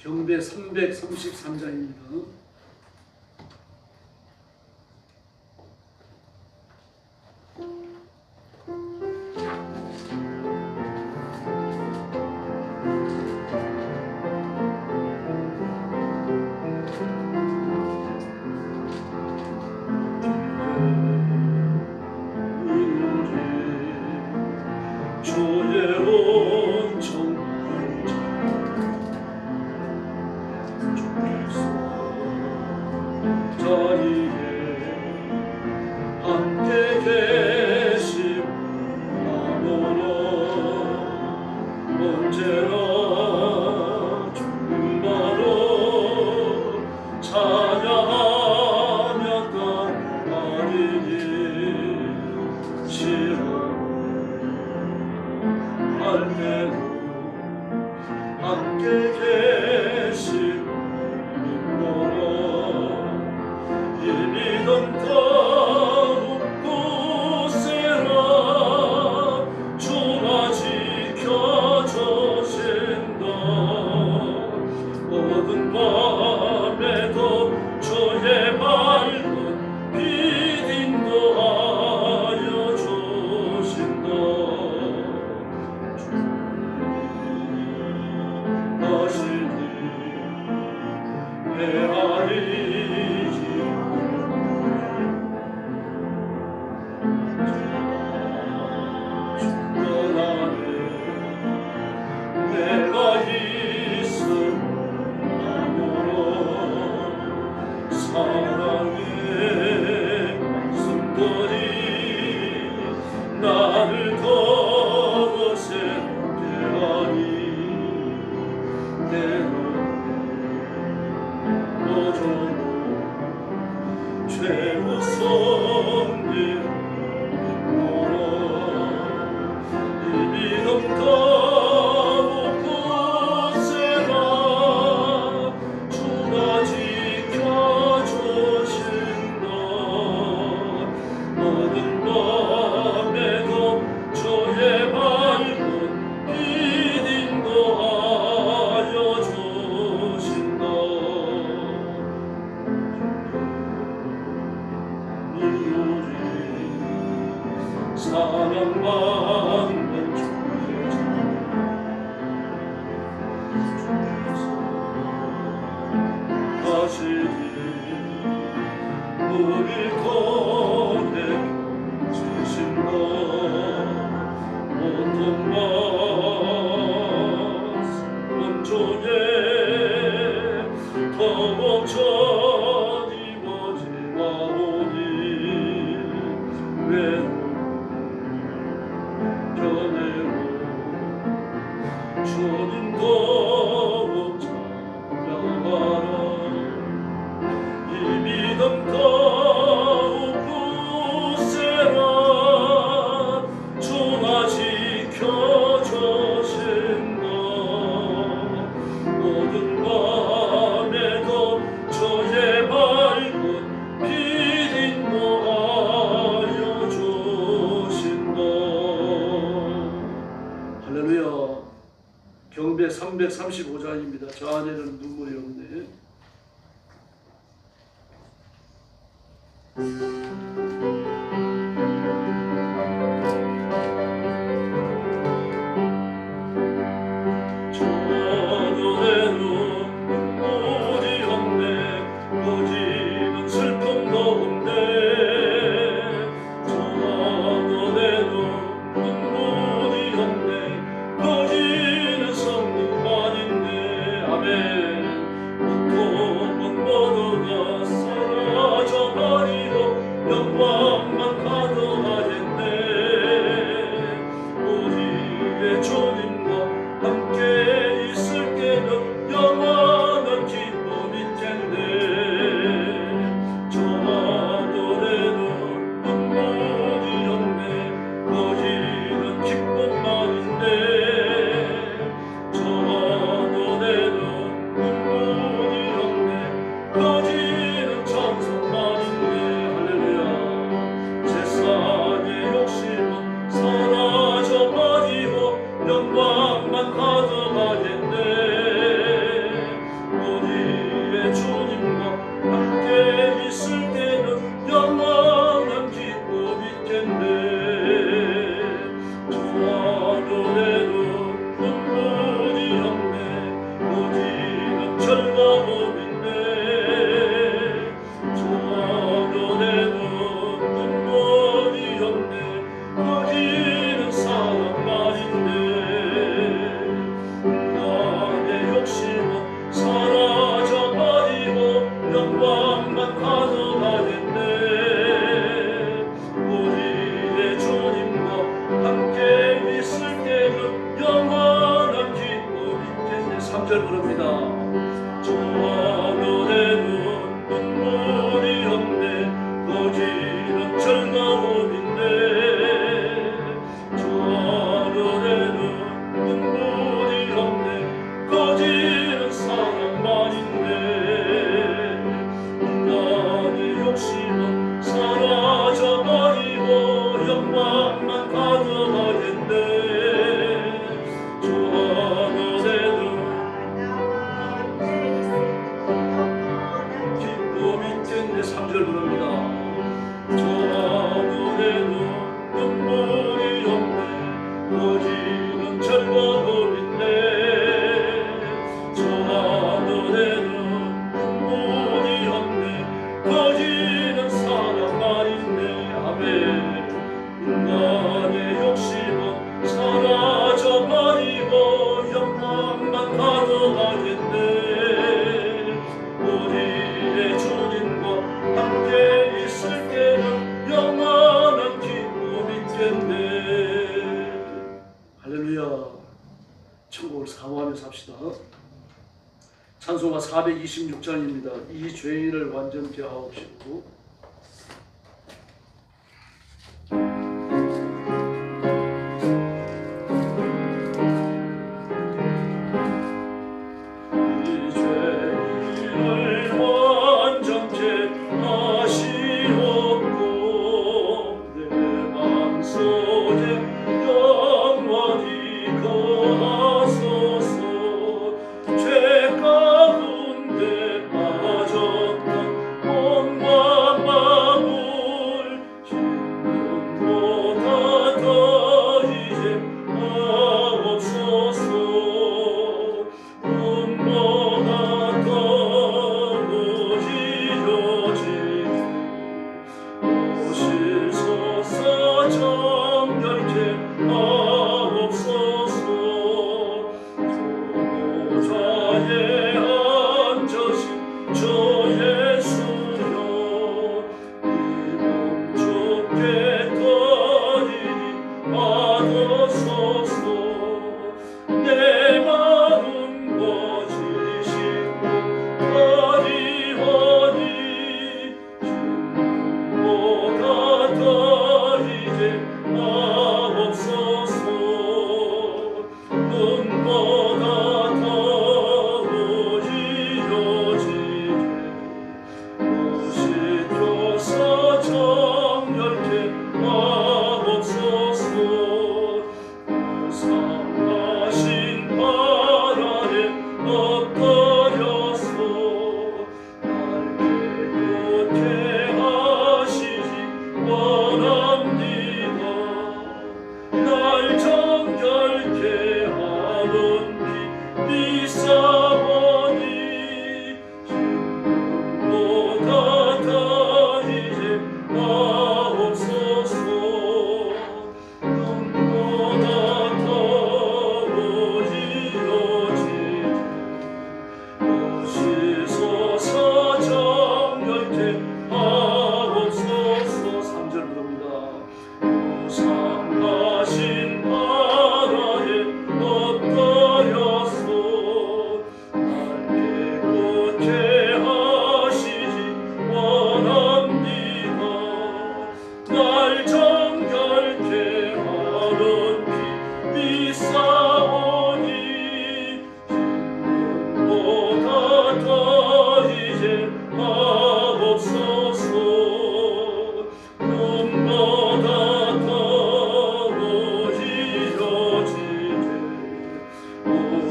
경배 333장입니다. 경배 335장입니다. 저 안에는 눈물이 없네. 3절 부릅니다. 저 하늘에는 눈물이 없네 거지는 즐거움인데 저 하늘에는 눈물이 없네 거지는 사랑만인데 인간의 욕심은 사라져버리고 영광만 가득하겠네 저 하늘에는 기쁨이 있겠네 3절 부릅니다. 저 하늘에는 눈물이 없네 거지는 즐거움인데 저 하늘에는 눈물이 없네 거지는 사랑만인데 아멘 인간의 욕심은 사라져버리고 영광만 가득하겠네 우리의 주님과 함께 있을 때는 영원한 기쁨이 있겠네. 할렐루야. 천국을 사모하며 삽시다. 찬송가 426장입니다. 이 죄인을 완전케 하옵시고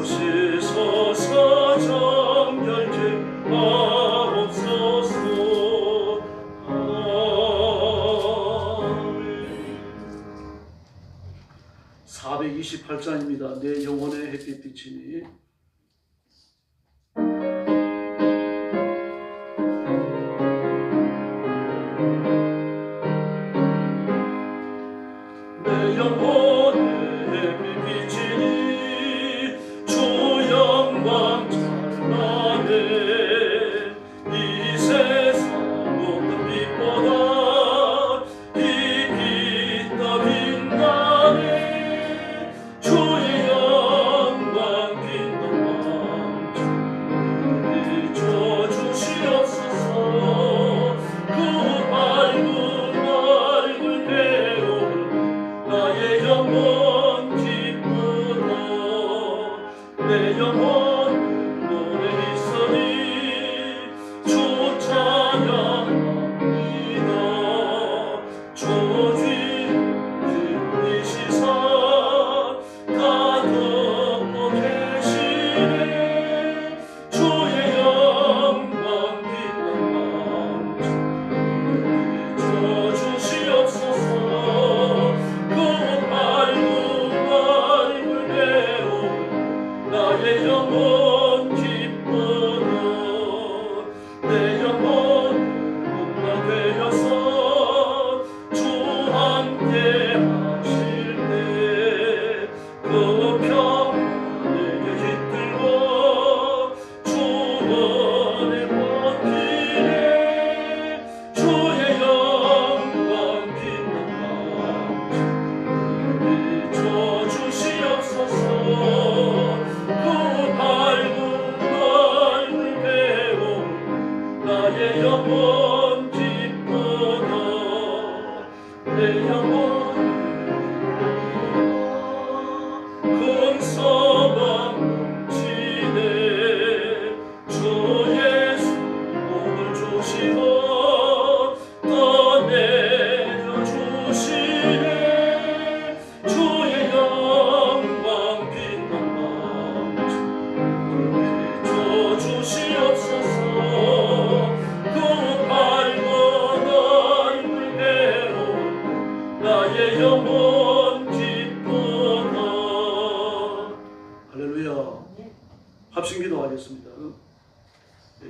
오시소서 정결케 하옵소서. 아멘. 428장입니다. 내 영혼의 햇빛 비치니. 내 영혼의 햇빛 비치니 주 영광 찬란해. 이 세상 어떤 빛보다 이 빛 더 빛나네. 주의 영광 빛나네. 내 영혼 노래 있으니 주 찬양합니다. 조지 기쁘시사 다 덮고 계시네. 주의 영광 빛난 마음 비춰주시옵소서. 그 밝은 밝은 배움 나의 영혼 기뻐도 내 영혼 공감되어서 주 함께 하실 때 그 편 내게 깃들고 주 안에 버티네. 주의 영광 빛난 마음 비춰주시옵소서. 그 밝은 밝은 배움 나의 영혼 기쁘다. 내 영혼 큰 소망 넘치네. 주 예수 복을 주시고 떠내려주시네. 주의 영광 빛난 마음 비춰주시옵소서. 그 밝은 밝은 배움 나의 영혼 기쁘다. 할렐루야. 합심기도 하겠습니다.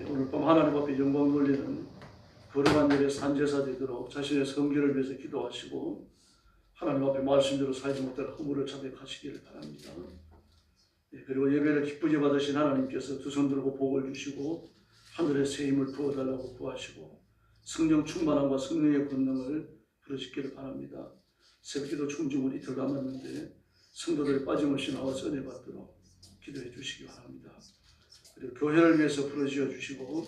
오늘 밤 하나님 앞에 영광 돌리는 거룩한 일의 산제사 되도록 자신의 성결을 위해서 기도하시고 하나님 앞에 말씀대로 살지 못할 허물을 자백하시기를 바랍니다. 그리고 예배를 기쁘게 받으신 하나님께서 두 손 들고 복을 주시고 하늘의 새 힘을 부어달라고 구하시고 성령 충만함과 성령의 권능을 그러시기를 바랍니다. 새벽기도 충중을 이틀 남았는데 성도들 빠짐없이 나와서 은혜 받도록 기도해 주시기 바랍니다. 그리고 교회를 위해서 부르짖어 주시고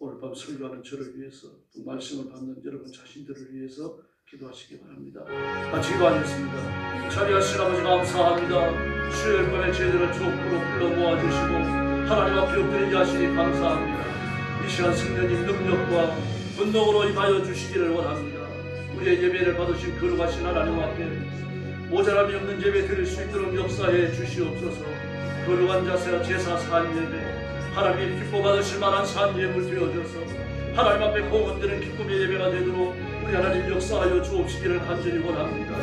오늘 밤 설교하는 저를 위해서 또 말씀을 받는 여러분 자신들을 위해서 기도하시기 바랍니다. 같이 기도하겠습니다. 자비하신 아버지 감사합니다. 수요일 밤에 저희들을 주옥으로 불러 모아주시고 하나님 앞에 엎드리게 하시니 감사합니다. 이 시간 성령님 능력과 분노로 임하여 주시기를 원합니다. 우리의 예배를 받으신 거룩하신 하나님 앞에 모자람이 없는 예배 드릴 수 있도록 역사해 주시옵소서. 거룩한 자세와 제사 산 예배 하나님의 기뻐 받으실 만한 산 예물 되어져서 하나님 앞에 공헌되는 기쁨의 예배가 되도록 우리 하나님 역사하여 주옵시기를 간절히 원합니다.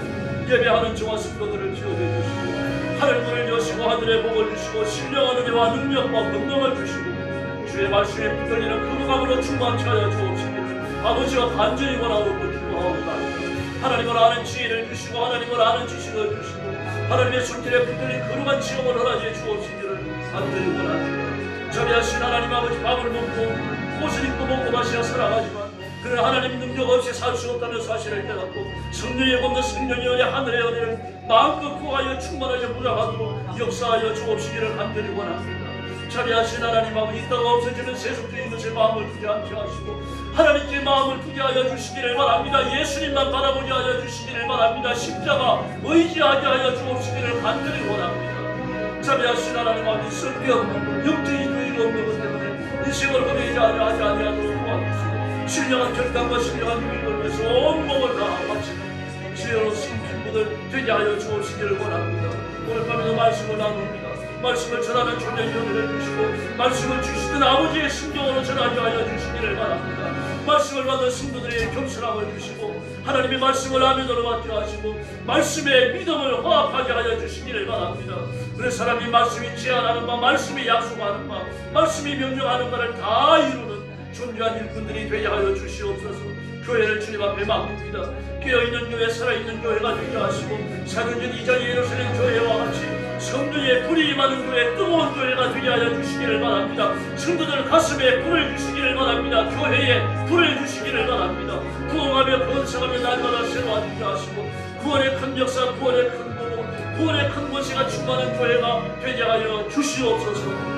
예배하는 저와 성도들을 기억해 주시고 하늘문을 여시고 하늘의 복을 주시고 신령한 은혜와 능력과 권능을 주시고 주의 말씀에 붙들리는 거룩함으로 충만케 하여 주옵시기를 아버지와 간절히 원하고 기도하옵나이다. 하나님을 아는 지혜를 주시고 하나님을 아는 지식을 주시고 하나님의 손길에 붙들린 거룩한 지형을 허락해 주옵시기를 간절히 원합니다. 자비하신 하나님 아버지, 밥을 먹고 옷을 입고 먹고 마시어 살아가지만 그러나 하나님 능력 없이 살 수 없다는 사실을 깨닫고 성령의 권능 성령의 은혜 하늘의 은혜를 마음껏 구하여 충만하여 무장하도록 역사하여 주옵시기를 간절히 원합니다. 자비하신 하나님 아버지, 있다가 없어지는 세속적인 것에 마음을 두게 않게 하시고 하나님께 마음을 두게 하여 주시기를 바랍니다. 예수님만 바라보게 하여 주시기를 바랍니다. 십자가 의지하게 하여 주옵시기를 간절히 원합니다. 자비하신 하나님 아버지, 쓸데없는 영적인 교의가 없는 것 때문에 인생을 허비하지 아니하도록 도와주시고 신령한 결단과 신령한 믿음을 위해서 온몸을 다 바치는 지혜로운 성품분들 되게 하여 주옵시기를 원합니다. 오늘 밤에도 말씀을 나눕니다. 말씀을 전하는 존재 연애를 주시고 말씀을 주시던 아버지의 심경으로 전하게 하여 주시기를 바랍니다. 말씀을 받은 성도들에게 겸손함을 주시고 하나님의 말씀을 아멘으로 받게 하시고 말씀의 믿음을 화합하게 하여 주시기를 바랍니다. 그래 사람이 말씀이 제안하는 바 말씀이 약속하는 바 말씀이 명령하는 바를 다 이루는 존귀한 일꾼들이 되게 하여 주시옵소서. 교회를 주님 앞에 맡깁니다. 깨어있는 교회, 살아있는 교회가 되게 하시고 사도전 2장 예루살렘 교회와 같이 성도의 불이 임하는 교회, 뜨거운 교회가 되게 하여 주시기를 바랍니다. 성도들 가슴에 불을 주시기를 바랍니다. 교회에 불을 주시기를 바랍니다. 부흥하며 번성하며 날마다 새로워지게 하시고 구원의 큰 역사, 구원의 큰 보고 구원의 큰 권세가 충만한 교회가 되게 하여 주시옵소서.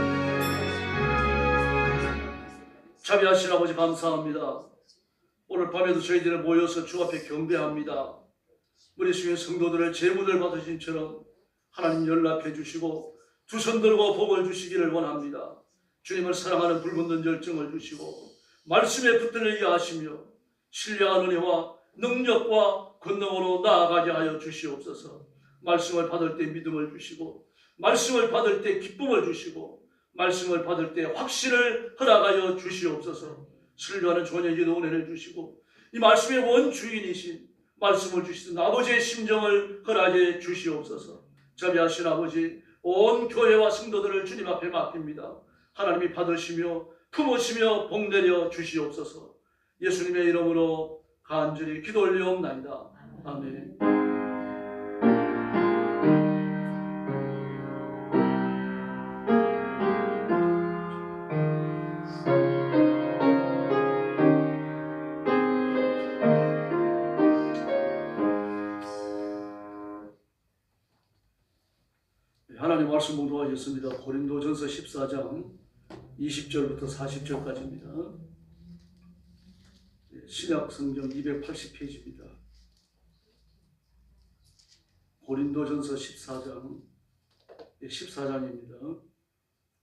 자비하신 아버지 감사합니다. 오늘 밤에도 저희들이 모여서 주 앞에 경배합니다. 우리 주의 성도들을 제물을 받으신처럼 하나님 연락해 주시고 두 손 들고 복을 주시기를 원합니다. 주님을 사랑하는 불붙는 열정을 주시고 말씀에 붙들리게 하시며 신령한 은혜와 능력과 권능으로 나아가게 하여 주시옵소서. 말씀을 받을 때 믿음을 주시고 말씀을 받을 때 기쁨을 주시고 말씀을 받을 때 확신을 허락하여 주시옵소서. 신령하는 존의 기도 은혜를 주시고 이 말씀의 원주인이신 말씀을 주시던 아버지의 심정을 허락해 주시옵소서. 자비하신 아버지, 온 교회와 성도들을 주님 앞에 맡깁니다. 하나님이 받으시며 품으시며 복내려 주시옵소서. 예수님의 이름으로 간절히 기도 올리옵나이다. 아멘. 하나님 말씀 공부하겠습니다. 고린도전서 14장 20절부터 40절까지입니다. 신약 성경 280페이지입니다. 고린도전서 14장입니다.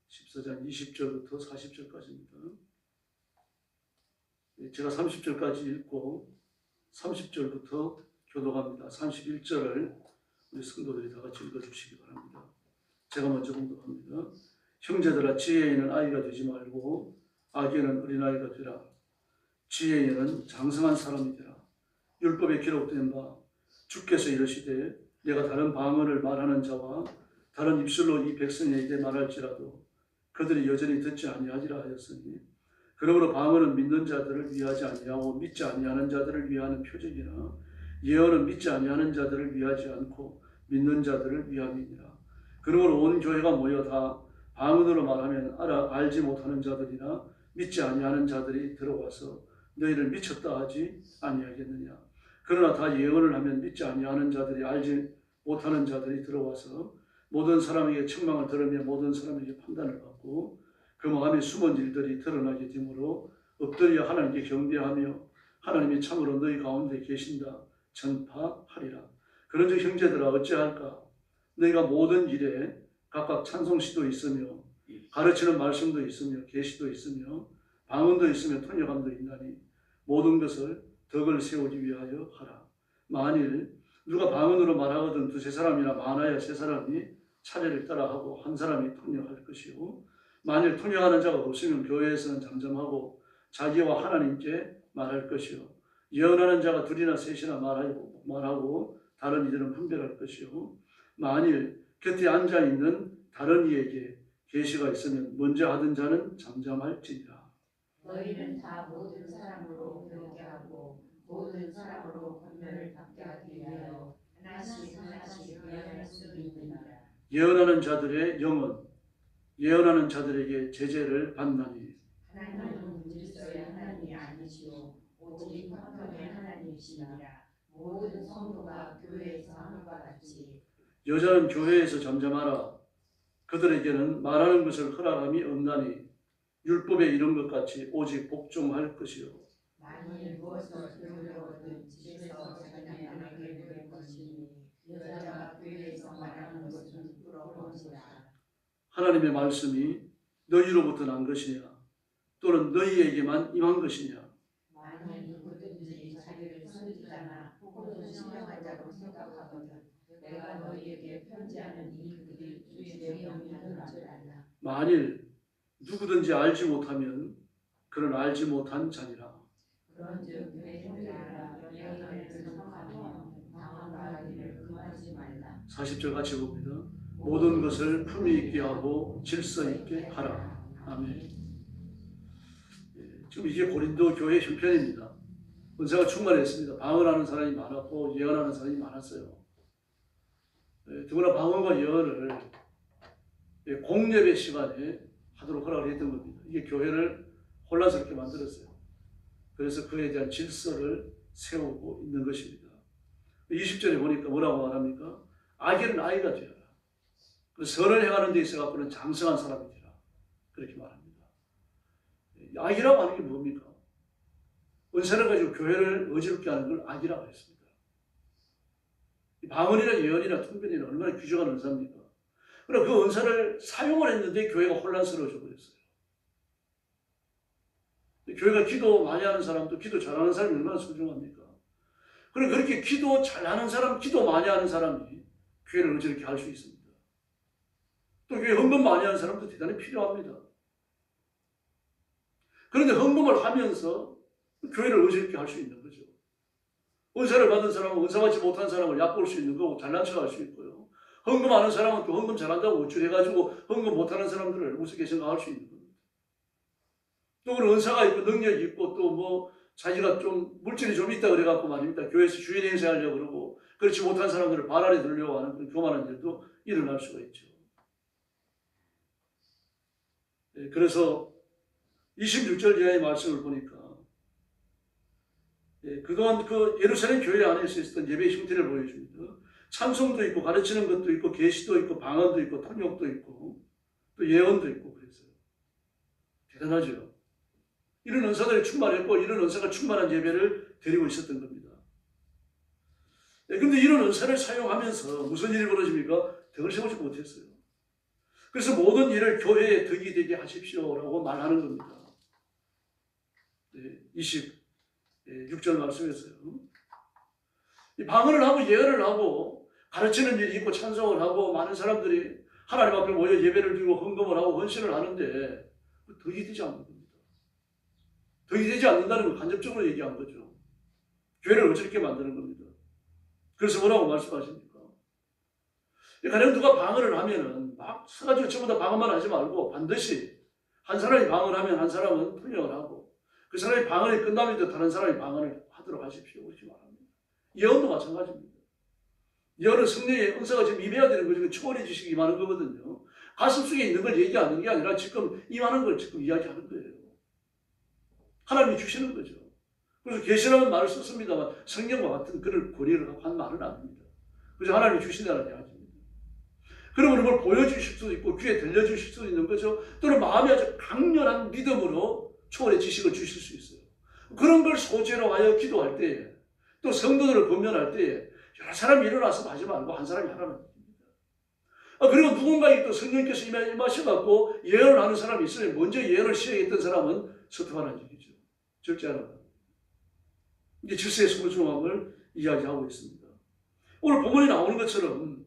14장 20절부터 40절까지입니다. 제가 30절까지 읽고 30절부터 교독합니다. 31절을 우리 성도들이 다 같이 읽어주시기 바랍니다. 제가 먼저 공독합니다. 형제들아, 지혜에는 아이가 되지 말고 악에는 어린아이가 되라. 지혜에는 장성한 사람이 되라. 율법에 기록된 바 주께서 이르시되 내가 다른 방언을 말하는 자와 다른 입술로 이 백성에게 말할지라도 그들이 여전히 듣지 아니하리라 하였으니, 그러므로 방언은 믿는 자들을 위하지 아니하고 믿지 아니하는 자들을 위하는 표적이나 예언은 믿지 아니하는 자들을 위하지 않고 믿는 자들을 위함이니라. 그러므로 온 교회가 모여 다 방언으로 말하면 알지 못하는 자들이나 믿지 아니하는 자들이 들어와서 너희를 미쳤다 하지 아니하겠느냐. 그러나 다 예언을 하면 믿지 아니하는 자들이 알지 못하는 자들이 들어와서 모든 사람에게 책망을 들으며 모든 사람에게 판단을 받고 그 마음에 숨은 일들이 드러나게 되므로 엎드려 하나님께 경배하며 하나님이 참으로 너희 가운데 계신다 전파하리라. 그런즉 형제들아, 어찌할까? 너희가 모든 일에 각각 찬송시도 있으며 가르치는 말씀도 있으며 계시도 있으며 방언도 있으며 통역함도 있나니 모든 것을 덕을 세우기 위하여 하라. 만일 누가 방언으로 말하거든 두세 사람이나 많아야 세 사람이 차례를 따라하고 한 사람이 통역할 것이요, 만일 통역하는 자가 없으면 교회에서는 잠잠하고 자기와 하나님께 말할 것이요, 예언하는 자가 둘이나 셋이나 말하고 다른 이들은 분별할 것이요, 만일 곁에 앉아있는 다른 이에게 계시가 있으면 먼저 하던 자는 잠잠할지니라. 너희는 다 모든 사람으로 배우게 하고 모든 사람으로 권면을 받게 하기 위하여 하나씩 예언할 수 있느니라. 예언하는 자들의 영은 예언하는 자들에게 제재를 받나니 하나님은 질서의 하나님이 아니시오 오직 화평의 하나님이시니라. 모든 성도가 교회에서 하는 바 같이 여자는 교회에서 잠잠하라. 그들에게는 말하는 것을 허락함이 없나니 율법에 이른 것 같이 오직 복종할 것이요, 만일 무엇을 배우려거든 집에서 자기는 안 하게 될 것이니 여자가 교회에서 말하는 것은 부끄러운지라. 하나님의 말씀이 너희로부터 난 것이냐 또는 너희에게만 임한 것이냐. 만일 누구든지 자기를 선지자나 혹은 신령한 자로 생각하거든 내가 너희에게 편지하는 이 글이 주의 영이라는 줄 알라. 만일 누구든지 알지 못하면 그는 알지 못한 자니라. 그런즉 내 형제들아 예언을 생각하며 당황하기를 금하지 말라. 40절 같이 봅니다. 모든 것을 품위 있게 하고 질서 있게 하라. 아멘. 지금 이게 고린도 교회 형편입니다. 은사가 충만했습니다. 방언하는 사람이 많았고 예언하는 사람이 많았어요. 더구나 방언과 예언을 공예배 시간에 하도록 허락을 했던 겁니다. 이게 교회를 혼란스럽게 만들었어요. 그래서 그에 대한 질서를 세우고 있는 것입니다. 20절에 보니까 뭐라고 말합니까? 악에는 아이가 되어라. 선을 행하는 데 있어서는 장성한 사람이 되라. 그렇게 말합니다. 악이라고 하는 게 뭡니까? 은사를 가지고 교회를 어지럽게 하는 걸 악이라고 했습니다. 방언이나 예언이나 통변이나 얼마나 귀중한 은사입니까? 그리고 그 은사를 사용을 했는데 교회가 혼란스러워져 버렸어요. 교회가 기도 많이 하는 사람도 기도 잘하는 사람이 얼마나 소중합니까? 그리고 그렇게 기도 잘하는 사람, 기도 많이 하는 사람이 교회를 어저렇게 할 수 있습니다. 또 교회 헌금 많이 하는 사람도 대단히 필요합니다. 그런데 헌금을 하면서 교회를 어저렇게 할 수 있는 거죠. 은사를 받은 사람은 은사 받지 못한 사람을 얕볼 수 있는 거고 잘난 척할 수 있고요. 헌금하는 사람은 또 헌금 잘한다고 어쭐해가지고 헌금 못하는 사람들을 우습게 생각할 수 있는 겁니다. 또 그런 은사가 있고 능력이 있고 또 뭐 자기가 좀 물질이 좀 있다 그래갖고 말입니다. 교회에서 주인 행세하려고 그러고 그렇지 못한 사람들을 발 아래 들려고 하는 그런 교만한 일도 일어날 수가 있죠. 그래서 26절 이하의 말씀을 보니까 그동안 그 예루살렘 교회 안에서 있었던 예배의 형태를 보여줍니다. 찬송도 있고 가르치는 것도 있고 계시도 있고 방언도 있고 통역도 있고 또 예언도 있고 그랬어요. 대단하죠. 이런 은사들이 충만했고 이런 은사가 충만한 예배를 드리고 있었던 겁니다. 그런데 이런 은사를 사용하면서 무슨 일이 벌어집니까? 덕을 세우지 못했어요. 그래서 모든 일을 교회에 덕이 되게 하십시오라고 말하는 겁니다. 26절 말씀에서요. 이 방언을 하고 예언을 하고 가르치는 일이 있고 찬송을 하고 많은 사람들이 하나님 앞에 모여 예배를 드리고 헌금을 하고 헌신을 하는데 덕이 되지 않는 겁니다. 덕이 되지 않는다는 걸 간접적으로 얘기한 거죠. 교회를 어저렇게 만드는 겁니다. 그래서 뭐라고 말씀하십니까? 가령 누가 방언을 하면은 막 서가지고 전부 다 방언만 하지 말고 반드시 한 사람이 방언을 하면 한 사람은 통역을 하고 그 사람이 방언이 끝나면 다른 사람이 방언을 하도록 하십시오. 그렇게 말합니다. 예언도 마찬가지입니다. 예언은 성령의 은사가 지금 임해야 되는 거죠. 초월의 지식이 임하는 거거든요. 가슴 속에 있는 걸 얘기하는 게 아니라 지금 임하는 걸 지금 이야기하는 거예요. 하나님이 주시는 거죠. 그래서 계시라는 말을 썼습니다만 성경과 같은 그를 고리를 한 말은 아닙니다. 그래서 하나님이 주신다는 이야기입니다. 그러면 뭘 보여주실 수도 있고 귀에 들려주실 수도 있는 거죠. 또는 마음이 아주 강렬한 믿음으로 초월의 지식을 주실 수 있어요. 그런 걸 소재로 하여 기도할 때에 또 성도들을 권면할 때에 여러 사람이 일어나서 하지 말고 한 사람이 하라는 겁니다. 그리고 누군가에게 또 성령께서 임하셔갖고 예언을 하는 사람이 있으면 먼저 예언을 시작했던 사람은 서투하는 얘기죠. 절제하라는 겁니다. 이게 질서의 소중함을 이야기하고 있습니다. 오늘 본문에 나오는 것처럼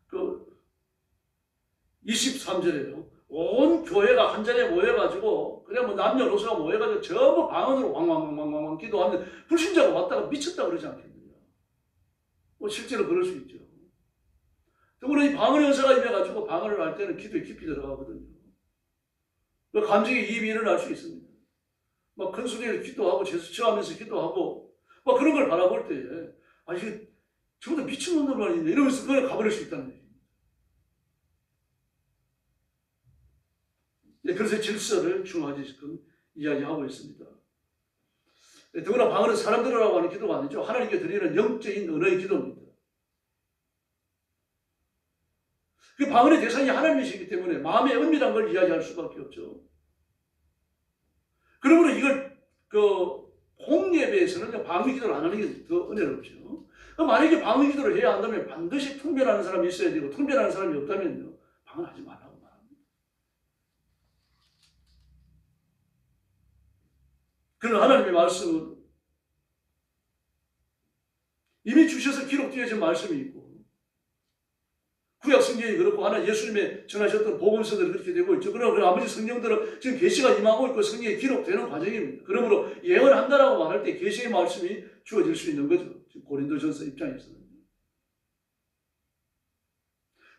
그 23절에요. 온 교회가 한 자리에 모여가지고 그냥 뭐 남녀노소가 모여가지고 전부 방언으로 왕왕왕왕왕 기도하면 불신자가 왔다가 미쳤다 그러지 않겠느냐. 뭐 실제로 그럴 수 있죠. 더불어 이 방언의 은사가 임해가지고 방언을 할 때는 기도에 깊이 들어가거든요. 그 감정의 이입이 일어날 수 있습니다. 막 큰 소리로 기도하고 제스처하면서 기도하고 막 그런 걸 바라볼 때에 아 이게 저보다 미친놈들만 있네 이러면서 그걸 가버릴 수 있다는 얘기입니다. 그래서 질서를 중요하게 지금 이야기하고 있습니다. 더구나 방언은 사람 들으라고 하는 기도가 아니죠. 하나님께 드리는 영적인 언어의 기도입니다. 그 방언의 대상이 하나님이시기 때문에 마음의 은밀한 걸 이야기할 수밖에 없죠. 그러므로 이걸 공예배에서는 방언 기도를 안 하는 게 더 은혜롭죠. 만약에 방언 기도를 해야 한다면 반드시 통변하는 사람이 있어야 되고 통변하는 사람이 없다면요 방언하지 말라고 말합니다. 그러나 하나님의 말씀은 이미 주셔서 기록되어진 말씀이 있고 구약 성경이 그렇고 하나 예수님의 전하셨던 복음서들이 그렇게 되고 있죠. 그러나 아버지 성령들은 지금 계시가 임하고 있고 성경에 기록되는 과정입니다. 그러므로 예언한다라고 말할 때 계시의 말씀이 주어질 수 있는 거죠. 지금 고린도전서 입장에서는.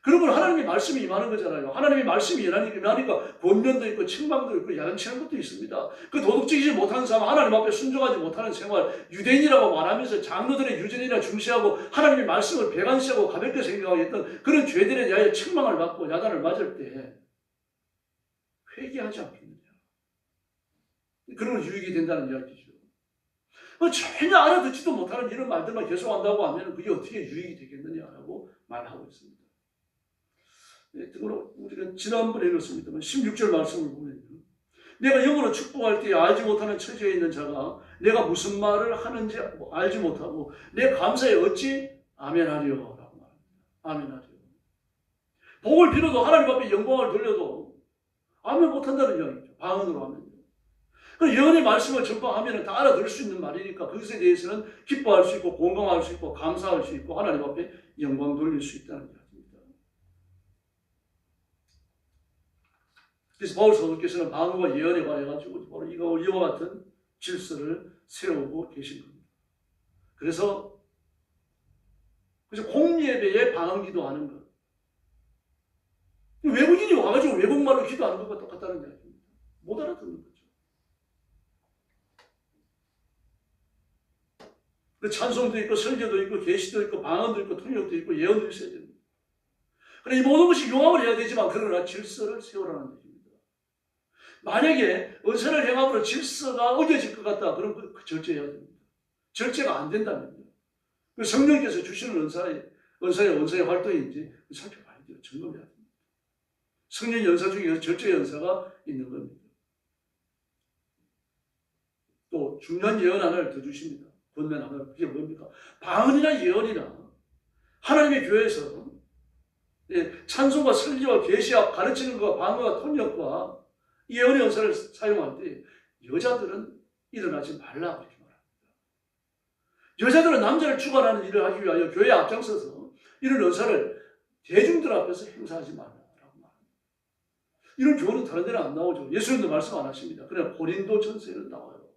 그러므로 하나님의 말씀이 임하는 거잖아요. 하나님의 말씀이 임하니까 권면도 있고 책망도 있고 야단치는 것도 있습니다. 그 도덕적이지 못한 사람, 하나님 앞에 순종하지 못하는 생활, 유대인이라고 말하면서 장로들의 유전이나 중시하고 하나님의 말씀을 배관시하고 가볍게 생각하고 했던 그런 죄들에 대하여 책망을 받고 야단을 맞을 때 회개하지 않겠느냐. 그런 유익이 된다는 이야기죠. 전혀 알아듣지도 못하는 이런 말들만 계속한다고 하면 그게 어떻게 유익이 되겠느냐라고 말하고 있습니다. 우리가 지난번에 읽었습니다만 16절 말씀을 보면 내가 영으로 축복할 때 알지 못하는 처지에 있는 자가 내가 무슨 말을 하는지 알지 못하고 내 감사에 어찌 아멘하리요 라고 말합니다. 아멘하리요. 복을 빌어도 하나님 앞에 영광을 돌려도 아멘 못한다는 이야기죠. 방언으로 하면요. 그 예언의 말씀을 전파하면 다 알아들을 수 있는 말이니까 그것에 대해서는 기뻐할 수 있고 공감할 수 있고 감사할 수 있고 하나님 앞에 영광 돌릴 수 있다는 이야기입니다. 그래서 바울 사도께서는 방언과 예언에 관해가지고 바로 이와 같은 질서를 세우고 계신 겁니다. 그래서 공예배에 방언 기도하는 것. 외국인이 와가지고 외국말로 기도하는 것과 똑같다는 이야기입니다. 못 알아듣는 거죠. 찬송도 있고 설교도 있고 계시도 있고 방언도 있고 통역도 있고 예언도 있어야 됩니다. 그러나 이 모든 것이 융합을 해야 되지만 그러나 질서를 세우라는 얘기입니다. 만약에 은사를 행함으로 질서가 어겨질 것 같다. 그럼 절제해야 됩니다. 절제가 안 된다면요. 성령께서 주시는 은사의 활동인지 살펴봐야 돼요. 점검해야 됩니다. 성령 연사 중에 절제 연사가 있는 겁니다. 또 중요한 예언 하나를 더 주십니다. 권면 하나를. 그게 뭡니까? 방언이나 예언이나 하나님의 교회에서 찬송과 설교와 계시와 가르치는 것과 방언과 통역과 예언의 연사를 사용할 때 여자들은 일어나지 말라 그렇게 말합니다. 여자들은 남자를 주관하는 일을 하기 위하여 교회에 앞장서서 이런 연사를 대중들 앞에서 행사하지 말라라고 말합니다. 이런 교훈은 다른 데는 안 나오죠. 예수님도 말씀 안 하십니다. 그러나 고린도 전서에는 나와요.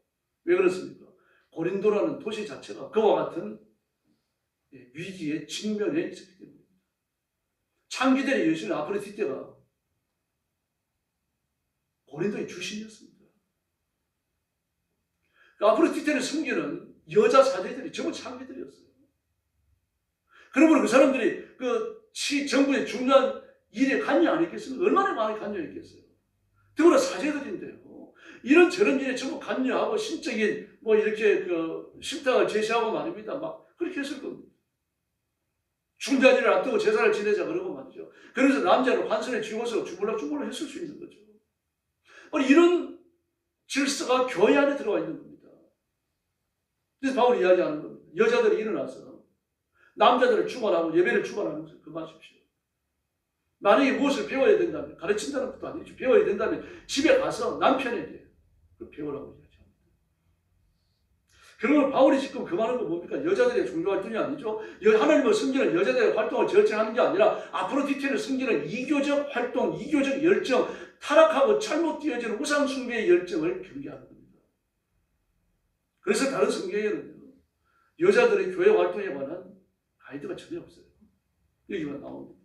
왜 그렇습니까? 고린도라는 도시 자체가 그와 같은 위기에 직면해 있었기 때문입니다. 창기들의 여신 아프로디테가 고린도의 주신이었습니다. 아프로디테를 섬기는 여자 사제들이 전부 창기들이었어요. 그러므로 그 사람들이 그 정부의 중요한 일에 관여 안 했겠습니까? 얼마나 많이 관여했겠어요. 더구나 사제들인데요. 이런 저런 일에 전부 관여하고 신적인 이렇게 신탁을 제시하고 말입니다. 막 그렇게 했을 겁니다. 중자리를 앞두고 제사를 지내자 그러고 말이죠. 그래서 남자를 환선에 쥐고서 주물럭주물럭 했을 수 있는 거죠. 이런 질서가 교회 안에 들어와 있는 겁니다. 그래서 바울이 이야기하는 겁니다. 여자들이 일어나서 남자들을 주관하고 예배를 주관하는 것을 그만하십시오. 만약에 무엇을 배워야 된다면, 가르친다는 것도 아니죠. 배워야 된다면 집에 가서 남편에게 배우라고 이야기합니다. 그러면 바울이 지금 그 말은 뭡니까? 여자들의 종교 활동이 아니죠. 하나님을 섬기는 여자들의 활동을 절제하는 게 아니라 아프로디테를 섬기는 이교적 활동, 이교적 열정, 타락하고 잘못 뛰어지는 우상 숭배의 열정을 경계하는 겁니다. 그래서 다른 성경에는요, 여자들의 교회 활동에 관한 가이드가 전혀 없어요. 여기만 나옵니다.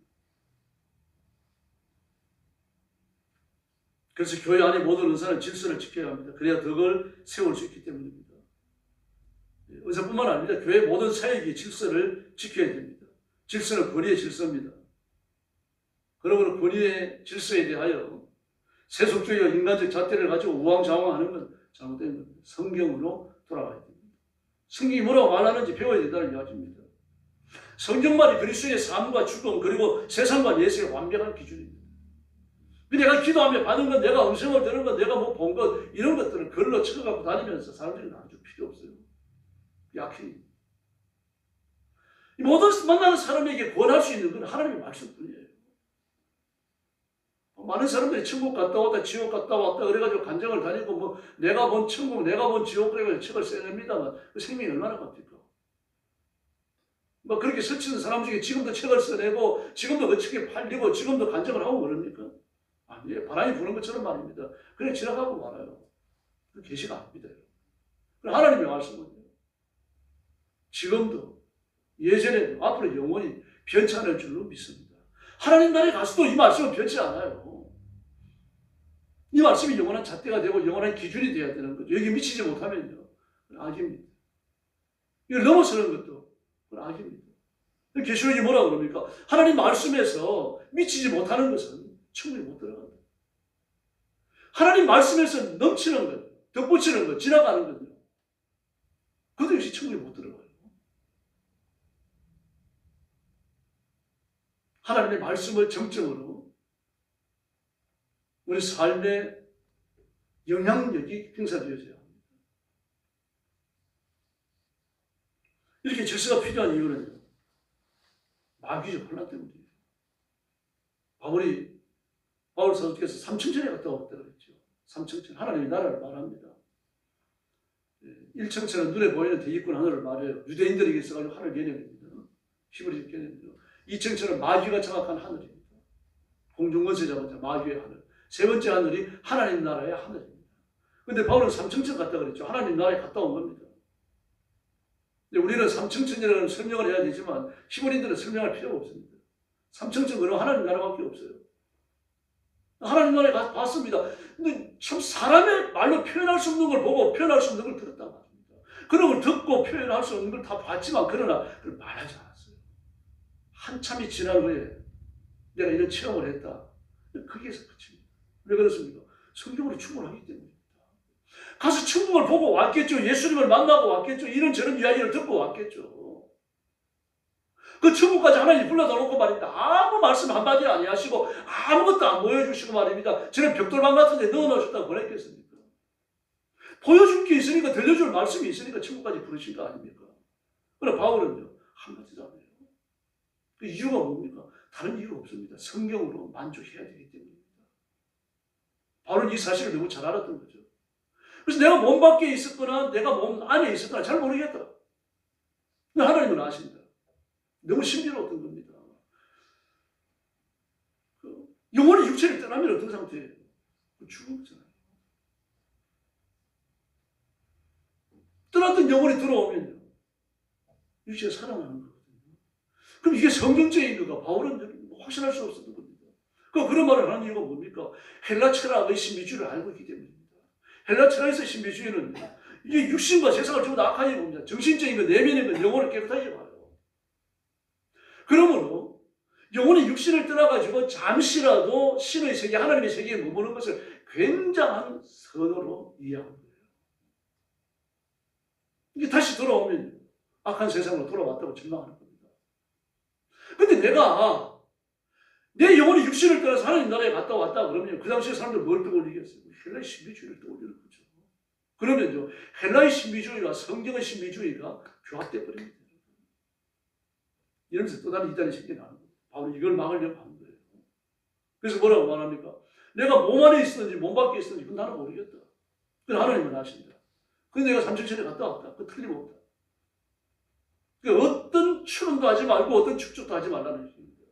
그래서 교회 안에 모든 은사는 질서를 지켜야 합니다. 그래야 덕을 세울 수 있기 때문입니다. 은사뿐만 아니라 교회 모든 사역이 질서를 지켜야 됩니다. 질서는 권위의 질서입니다. 그러므로 권위의 질서에 대하여 세속주의와 인간적 잣대를 가지고 우왕좌왕하는 건 잘못된 겁니다. 성경으로 돌아가야 됩니다. 성경이 뭐라고 말하는지 배워야 된다는 이야기입니다. 성경말이 그리스도의 삶과 죽음 그리고 세상과 예수의 완벽한 기준입니다. 내가 기도하며 받은 건, 내가 음성을 들은 건, 내가 본 것, 이런 것들은 글로 쳐갖고 다니면서 사람들이 나눠줄 필요 없어요. 약해. 모든 만나는 사람에게 권할 수 있는 건 하나님의 말씀뿐이에요. 많은 사람들이 천국 갔다 왔다, 지옥 갔다 왔다, 그래가지고 간증을 다니고, 내가 본 천국, 내가 본 지옥, 그래가지고 책을 써냅니다만, 그 생명이 얼마나 값입니까? 그렇게 설치는 사람 중에 지금도 책을 써내고, 지금도 그 책이 팔리고, 지금도 간증을 하고 그럽니까? 아니에요. 바람이 부는 것처럼 말입니다. 그냥 지나가고 말아요. 그 계시가 아닙니다. 하나님의 말씀은요, 지금도, 예전에도, 앞으로 영원히 변치 않을 줄로 믿습니다. 하나님 나라에 가서도 이 말씀은 변치 않아요. 이 말씀이 영원한 잣대가 되고 영원한 기준이 되어야 되는 거죠. 여기 미치지 못하면요, 악입니다. 이걸 넘어서는 것도 악입니다. 계시록이 뭐라고 그럽니까? 하나님 말씀에서 미치지 못하는 것은 천국에 못 들어간다. 하나님 말씀에서 넘치는 것, 덧붙이는 것, 지나가는 것요, 그것도 역시 천국에 못 들어가요. 하나님의 말씀을 정점으로 우리 삶의 영향력이 행사되어져야 합니다. 이렇게 질서가 필요한 이유는요, 마귀적 혼란 때문이에요. 바울 사도께서 삼층천에 갔다 왔다 그랬죠. 삼층천, 하나님의 나라를 말합니다. 1층천은 눈에 보이는 대기권 하늘을 말해요. 유대인들에게 있어가지고 하늘 개념입니다. 히브리 개념이죠. 2층천은 마귀가 장악한 하늘입니다. 공중권세자가 마귀의 하늘. 세 번째 하늘이 하나님 나라의 하늘입니다. 근데 바울은 3층천 갔다 그랬죠. 하나님 나라에 갔다 온 겁니다. 우리는 3층천이라는 설명을 해야 되지만 히브리인들은 설명할 필요가 없습니다. 3층천 그럼 하나님 나라밖에 없어요. 하나님 나라에 가서 봤습니다. 근데 참 사람의 말로 표현할 수 없는 걸 보고 표현할 수 없는 걸 들었단 말입니다. 그런 걸 듣고 표현할 수 없는 걸 다 봤지만 그러나 그걸 말하지 않았어요. 한참이 지난 후에 내가 이런 체험을 했다. 거기에서 그칩니다. 왜 그렇습니까? 성경으로 충분하기 때문입니다. 가서 천국을 보고 왔겠죠. 예수님을 만나고 왔겠죠. 이런저런 이야기를 듣고 왔겠죠. 그 천국까지 하나님이 불러다 놓고 말입니다. 아무 말씀 한마디 안 하시고 아무것도 안 보여주시고 말입니다. 저는 벽돌방 같은 데 넣어놓으셨다고 보냈겠습니까? 보여줄 게 있으니까, 들려줄 말씀이 있으니까 천국까지 부르신 거 아닙니까? 그러나 바울은요, 한마디도 안 해요. 그 이유가 뭡니까? 다른 이유가 없습니다. 성경으로 만족해야 되기 때문입니다. 바울은 이 사실을 너무 잘 알았던 거죠. 그래서 내가 몸 밖에 있었거나 내가 몸 안에 있었거나 잘 모르겠다. 근데 하나님은 아십니다. 너무 신비로웠던 겁니다. 영혼이 육체를 떠나면 어떤 상태예요? 죽은 거잖아요. 떠났던 영혼이 들어오면요, 육체가 살아나는 거거든요. 그럼 이게 성경적인가? 바울은 확신할 수 없었던 겁니다. 그런 말을 하는 이유가 뭡니까? 헬라 철학의 신비주의를 알고 있기 때문입니다. 헬라 철학에서 신비주의는 이게 육신과 세상을 전부 다 악하게 봅니다. 정신적인 것, 내면의 것, 영혼을 깨끗하게 봐요. 그러므로 영혼이 육신을 떠나가지고 잠시라도 신의 세계, 하나님의 세계에 머무는 것을 굉장한 선호로 이해하는 거예요. 이게 다시 돌아오면 악한 세상으로 돌아왔다고 전망하는 겁니다. 근데 내가 내 영혼이 육신을 떠나서 하나님 나라에 갔다 왔다 그러면 그 당시에 사람들 뭘 떠올리겠어요? 헬라의 신비주의를 떠올리는 거죠. 그러면요, 헬라의 신비주의와 성경의 신비주의가 교합돼 버립니다. 이러면서 또 다른 이단이 생겨나는 거예요. 바로 이걸 막으려고 하는 거예요. 그래서 뭐라고 말합니까? 내가 몸 안에 있었는지 몸 밖에 있었는지 그건 나는 모르겠다. 그건 하나님은 아신다. 근데 내가 삼천천에 갔다 왔다. 그거 틀림없다. 그러니까 어떤 추론도 하지 말고 어떤 축적도 하지 말라는 얘기입니다.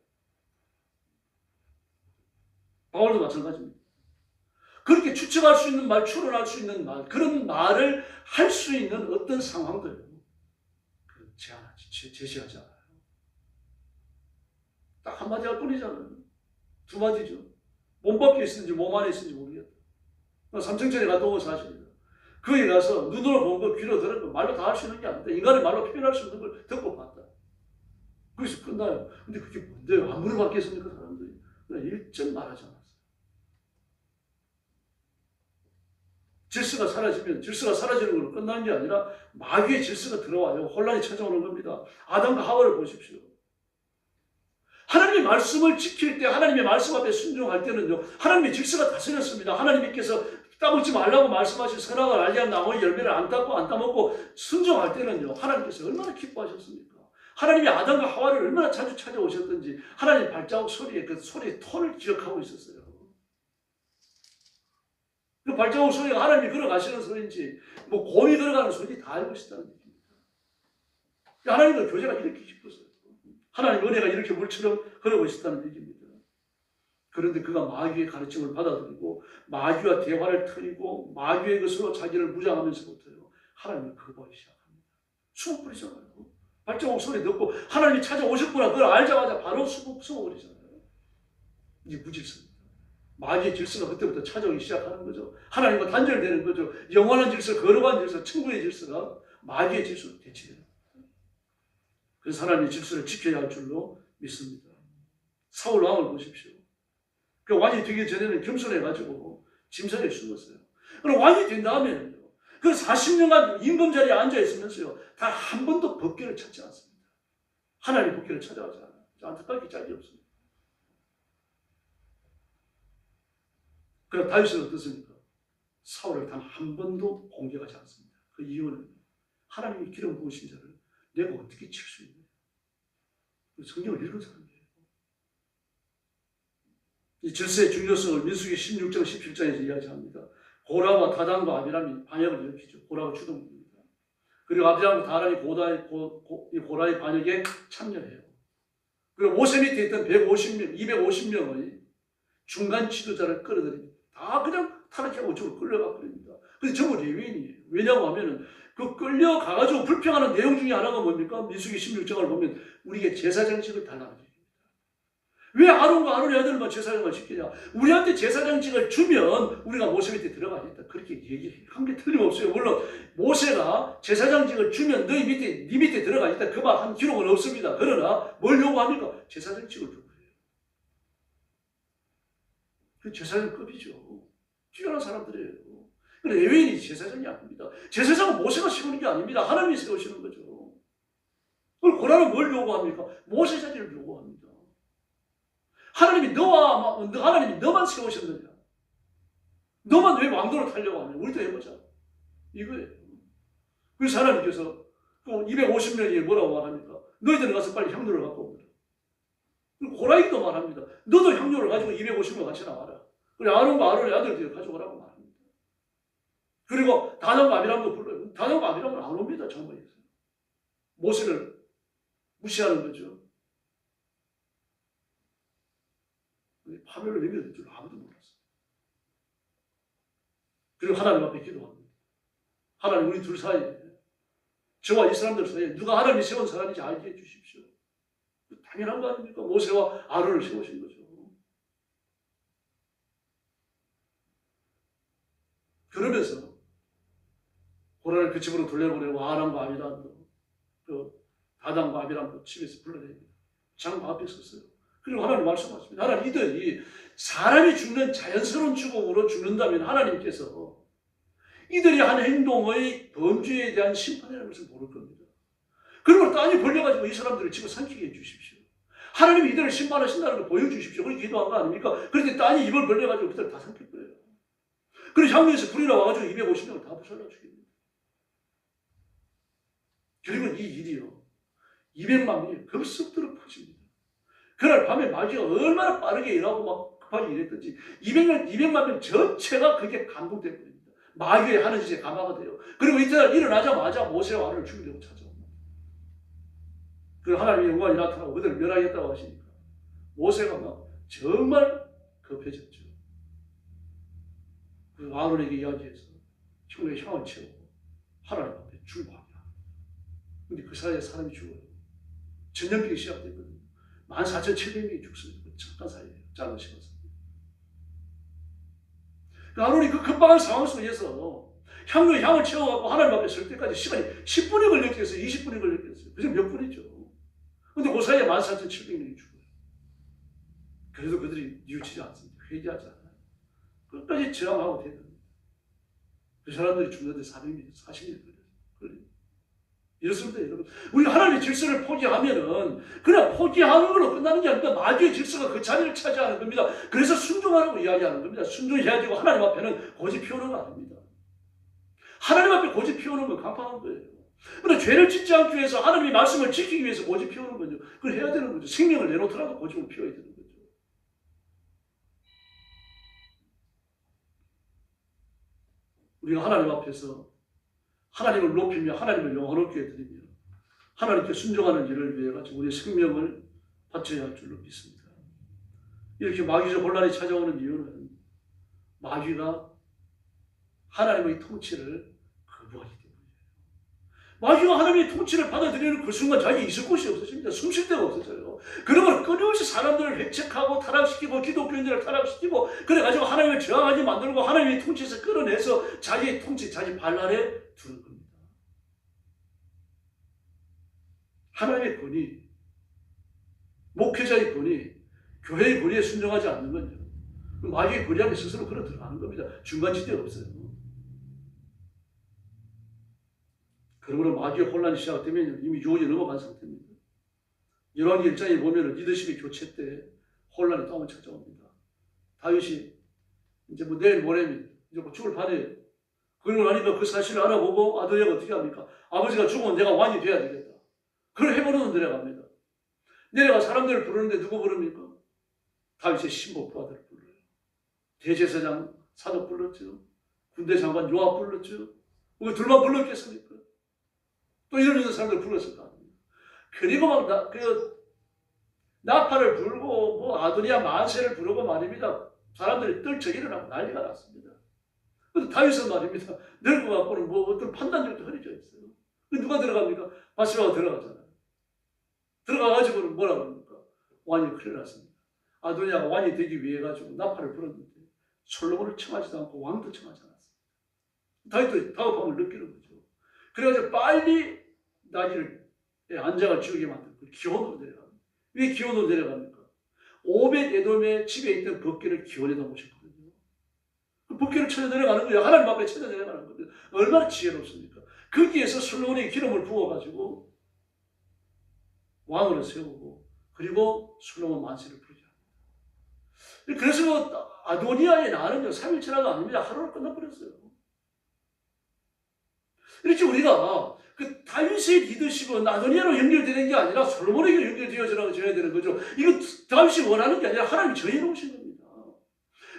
바울도 마찬가지입니다. 그렇게 추측할 수 있는 말, 추론할 수 있는 말, 그런 말을 할 수 있는 어떤 상황들 제시하지 않아요. 딱 한마디 할 뿐이잖아요. 두 마디죠. 몸 밖에 있는지 몸 안에 있는지 모르겠다. 삼층천에 갔다 온 사실이다. 거기 가서 눈으로 본 거, 귀로 들은 거, 말로 다 할 수 있는 게 아니다. 인간의 말로 표현할 수 있는 걸 듣고 봤다. 거기서 끝나요. 근데 그게 뭔데요? 안 물어봤겠습니까, 사람들이? 그냥 일점 말하지 않았어요. 질서가 사라지면 질서가 사라지는 걸로 끝나는 게 아니라 마귀의 질서가 들어와요. 혼란이 찾아오는 겁니다. 아담과 하와를 보십시오. 하나님의 말씀을 지킬 때, 하나님의 말씀 앞에 순종할 때는요, 하나님의 질서가 다스렸습니다. 하나님께서 따먹지 말라고 말씀하신 선악을 알게 한 나무의 열매를 안 따먹고 순종할 때는요, 하나님께서 얼마나 기뻐하셨습니까? 하나님이 아담과 하와를 얼마나 자주 찾아오셨던지 하나님의 발자국 소리에 그 소리의 톤을 기억하고 있었어요. 그 발자국 소리가 하나님이 걸어가시는 소리인지 뭐 곰이 걸어가는 소리인지 다 알고 있었다는 얘기입니다. 하나님과 교제가 이렇게 깊었어요. 하나님 은혜가 이렇게 물처럼 흐르고 있었다는 얘기입니다. 그런데 그가 마귀의 가르침을 받아들이고 마귀와 대화를 틀고 마귀의 것으로 자기를 무장하면서부터요, 하나님을 거부하기 시작합니다. 숨어버리잖아요. 발자국 소리 듣고 하나님이 찾아오셨구나 그걸 알자마자 바로 숨어버리잖아요. 이게 무질서입니다. 마귀의 질서가 그때부터 찾아오기 시작하는 거죠. 하나님과 단절되는 거죠. 영원한 질서, 거룩한 질서, 천국의 질서가 마귀의 질서로 대치되는 겁니다. 그래서 하나님의 질서를 지켜야 할 줄로 믿습니다. 사울 왕을 보십시오. 그 왕이 되기 전에는 겸손해가지고 짐승에 숨었어요. 그럼 왕이 된 다음에는요, 그 40년간 임금 자리에 앉아 있으면서요, 단 한 번도 법궤를 찾지 않습니다. 하나님의 법궤를 찾아가지 않아요. 안타깝게 짝이 없습니다. 그럼 다윗은 어떻습니까? 사울을 단 한 번도 공격하지 않습니다. 그 이유는 하나님이 기름 부으신 자를 내가 어떻게 칠 수 있느냐. 성경을 읽은 사람이에요. 이 질서의 중요성을 민수기 16장 17장에서 이야기합니다. 고라와 다단과 아비람이 반역을 일으키죠. 고라가 주동입니다. 그리고 아비람과 다란이 고라의 반역에 참여해요. 그리고 모세 밑에 있던 150명, 250명의 중간 지도자를 끌어들입니다. 다 그냥 타락하고 저로 끌려가 버립니다. 근데 전부 레위인이에요. 왜냐고 하면은 그 끌려가가지고 불평하는 내용 중에 하나가 뭡니까? 민수기 16장을 보면 우리에게 제사장직을 달라는 얘기입니다. 왜 아론과 아론의 아들만 제사장을 시키냐? 우리한테 제사장직을 주면 우리가 모세 밑에 들어가겠다. 그렇게 얘기해요. 한 게 틀림없어요. 물론 모세가 제사장직을 주면 네 밑에 들어가겠다. 그 말 한 기록은 없습니다. 그러나 뭘 요구합니까? 제사장직을 요구해요. 그 제사장급이죠. 뛰어난 사람들이에요. 레위인이 제사장이 아닙니다. 제사장은 모세가 세우는 게 아닙니다. 하나님이 세우시는 거죠. 그걸 고라는 뭘 요구합니까? 모세 자리를 요구합니다. 하나님이 너만 세우셨느냐? 너만 왜 왕도를 타려고 하냐? 우리도 해보자. 이거예요. 그래서 하나님께서 250명이 뭐라고 말합니까? 너희들은 가서 빨리 향료를 갖고 오라. 그리고 고라이도 말합니다. 너도 향료를 가지고 250명 같이 나와라. 그리고 아론과 아론의 아들들이 가져오라고 말합니다. 그리고 다단과 아비람도 불러요. 다단과 아비람은 안 옵니다. 장막에서. 모세를 무시하는 거죠. 파멸을 넘겨질 줄 아무도 몰랐어요. 그리고 하나님 앞에 기도합니다. 하나님 우리 둘 사이에 저와 이 사람들 사이에 누가 하나님이 세운 사람인지 알게 해주십시오. 당연한 거 아닙니까? 모세와 아론을 세우신 거죠. 그러면서 고라를 그 집으로 돌려보내고 아람과 아비람도 그 다단과 아비람도 집에서 불러냅니다. 장막 앞에 섰어요. 그리고 하나님 말씀하십니다. 하나님 이들이 사람이 죽는 자연스러운 죽음으로 죽는다면 하나님께서 이들이 한 행동의 범죄에 대한 심판이라는 것을 모를 겁니다. 그리고 땅이 벌려가지고 이 사람들을 집어삼키게 해주십시오. 하나님이 이들을 심판하신다는 걸 보여주십시오. 그렇게 기도한 거 아닙니까? 그런데 땅이 입을 벌려가지고 그들을 다 삼킬 거예요. 그래서 향로에서 불이 나와가지고 250명을 다 부살라 죽입니다. 그리고 이 일이요 200만 명이 급속도로 퍼집니다. 그날 밤에 마귀가 얼마나 빠르게 일하고 막 급하게 일했던지 200만 명 전체가 그게 감동된 겁니다. 마귀의 하는 짓에 감화가 돼요. 그리고 이튿날 일어나자마자 모세와 아론을 죽이려고 찾아옵니다. 그리고 하나님의 영광이 나타나고 그들을 멸하겠다고 하시니까 모세가 막 정말 급해졌죠. 그리고 아론에게 이야기해서 형의 향을 채우고 하나님 앞에 출마하게 합니다. 근데 그 사이에 사람이 죽어요. 전염병이 시작되거든요. 14,700명이 죽습니다. 잠깐 사이에 짧은 시간 사이에. 아론이 그 급박한 상황 속에서 향로에 향을 채워갖고 하나님 앞에 설 때까지 시간이 10분이 걸렸겠어요? 20분이 걸렸겠어요? 그죠? 몇 분이죠? 근데 그 사이에 14,700명이 죽어요. 그래도 그들이 뉘우치지 않습니다. 회개하지 않아요. 끝까지 저항하고 대답합니다. 그 사람들이 죽는데 40일 걸려요. 이렇습니다, 여러분. 우리 하나님의 질서를 포기하면은 그냥 포기하는 걸로 끝나는 게 아닙니다. 마귀의 질서가 그 자리를 차지하는 겁니다. 그래서 순종하라고 이야기하는 겁니다. 순종해야 되고 하나님 앞에는 고집 피우는 거 아닙니다. 하나님 앞에 고집 피우는 건 강팍한 거예요. 그런데 죄를 짓지 않기 위해서 하나님의 말씀을 지키기 위해서 고집 피우는 거죠. 그걸 해야 되는 거죠. 생명을 내놓더라도 고집을 피워야 되는 거죠. 우리가 하나님 앞에서 하나님을 높이며 하나님을 영원롭게 드리며 하나님께 순종하는 일을 위해 가지고 우리의 생명을 바쳐야 할 줄로 믿습니다. 이렇게 마귀적 혼란이 찾아오는 이유는 마귀가 하나님의 통치를 거부하기 때문이에요. 마귀가 하나님의 통치를 받아들이는 그 순간 자기 있을 곳이 없어집니다. 숨 쉴 데가 없어져요. 그러면 끊임없이 사람들을 획책하고 타락시키고 기독교인들을 타락시키고 그래가지고 하나님을 저항하게 만들고 하나님의 통치에서 끌어내서 자기의 통치, 자기 발 아래 두는 겁니다. 하나님의 권위, 목회자의 권위, 교회의 권위에 순종하지 않는 건요. 마귀의 권위 안에 스스로 걸어 들어가는 겁니다. 중간지대가 없어요. 그러므로 마귀의 혼란이 시작되면 이미 유혹이 넘어간 상태입니다. 열왕기 1장에 보면 리더십의 교체 때 혼란이 또 찾아옵니다. 다윗이 이제 내일 모레면 이제 죽을 판이에요. 그러고 나니까 그 사실을 알아보고 아들에게 어떻게 합니까? 아버지가 죽으면 내가 왕이 돼야 되겠다. 그걸 해보는 내려갑니다. 내려가 사람들을 부르는데 누구 부릅니까? 다윗의 신복부 아들을 부릅니다. 대제사장 사독 불렀죠. 군대 장관 요압 불렀죠. 뭐 둘만 불렀겠습니까? 또 이런 사람들 불렀을 거 아닙니까? 그리고 막 나팔을 불고 뭐 아도니아 만세를 부르고 말입니다. 사람들이 떨쳐 일어나고 난리가 났습니다. 근데 다윗은 말입니다. 늙어갖고는 뭐 어떤 판단력도 흐려져 있어요. 누가 들어갑니까? 바세바가 들어가잖아요. 들어가가지고는 뭐라 그럽니까? 왕이 큰일 났습니다. 아도니아가 왕이 되기 위해 가지고 나팔을 불었는데 솔로몬을 청하지도 않고 왕도 청하지 않았습니다. 다윗도 다급함을 느끼는 거죠. 그래가지고 빨리 나귀를 안장을 지우게 만들고 기온으로 내려갑니다. 왜 기온으로 내려갑니까? 오벳 에돔의 집에 있던 법궤를 기온에다 모셨거든요. 그 법궤를 쳐져 내려가는 거예요. 하나님 앞에 쳐져 내려가는 겁니다. 얼마나 지혜롭습니까? 거기에서 솔로몬이 기름을 부어가지고 왕으로 세우고 그리고 솔로몬 만세를 부르게 합니다. 그래서 아도니아의 나는요 3일째라가 아닙니다. 하루로 끝나버렸어요. 이렇게 우리가 그 다윗의 리더십은 아도니아로 연결되는 게 아니라 솔로몬에게 연결되어져야 되는 거죠. 이거 다윗이 원하는 게 아니라 하나님이 정해놓으신 겁니다.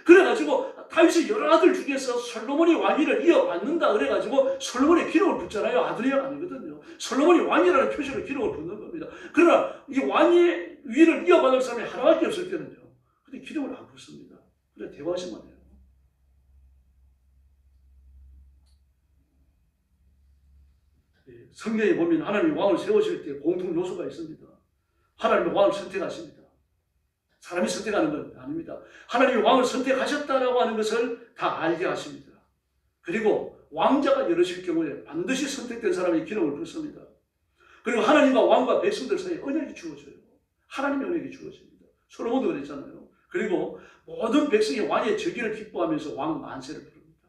그래가지고 다윗의 여러 아들 중에서 솔로몬이 왕위를 이어받는다 그래가지고 솔로몬의 기록을 붙잖아요. 아도니아가 아니거든요. 솔로몬이 왕이라는 표시로 기록을 붙는 겁니다. 그러나 이 왕의 위를 이어받을 사람이 하나밖에 없을 때는요. 근데 기록을 안 붙습니다. 그래 대화하시면 해요. 성경에 보면 하나님이 왕을 세우실 때 공통 요소가 있습니다. 하나님이 왕을 선택하십니다. 사람이 선택하는 건 아닙니다. 하나님이 왕을 선택하셨다라고 하는 것을 다 알게 하십니다. 그리고 왕자가 여럿일 경우에 반드시 선택된 사람이 기록을 붙습니다. 그리고 하나님과 왕과 백성들 사이에 언약이 주어져요. 하나님의 언약이 주어집니다. 솔로몬도 그랬잖아요. 그리고 모든 백성이 왕의 즉위를 기뻐하면서 왕 만세를 부릅니다.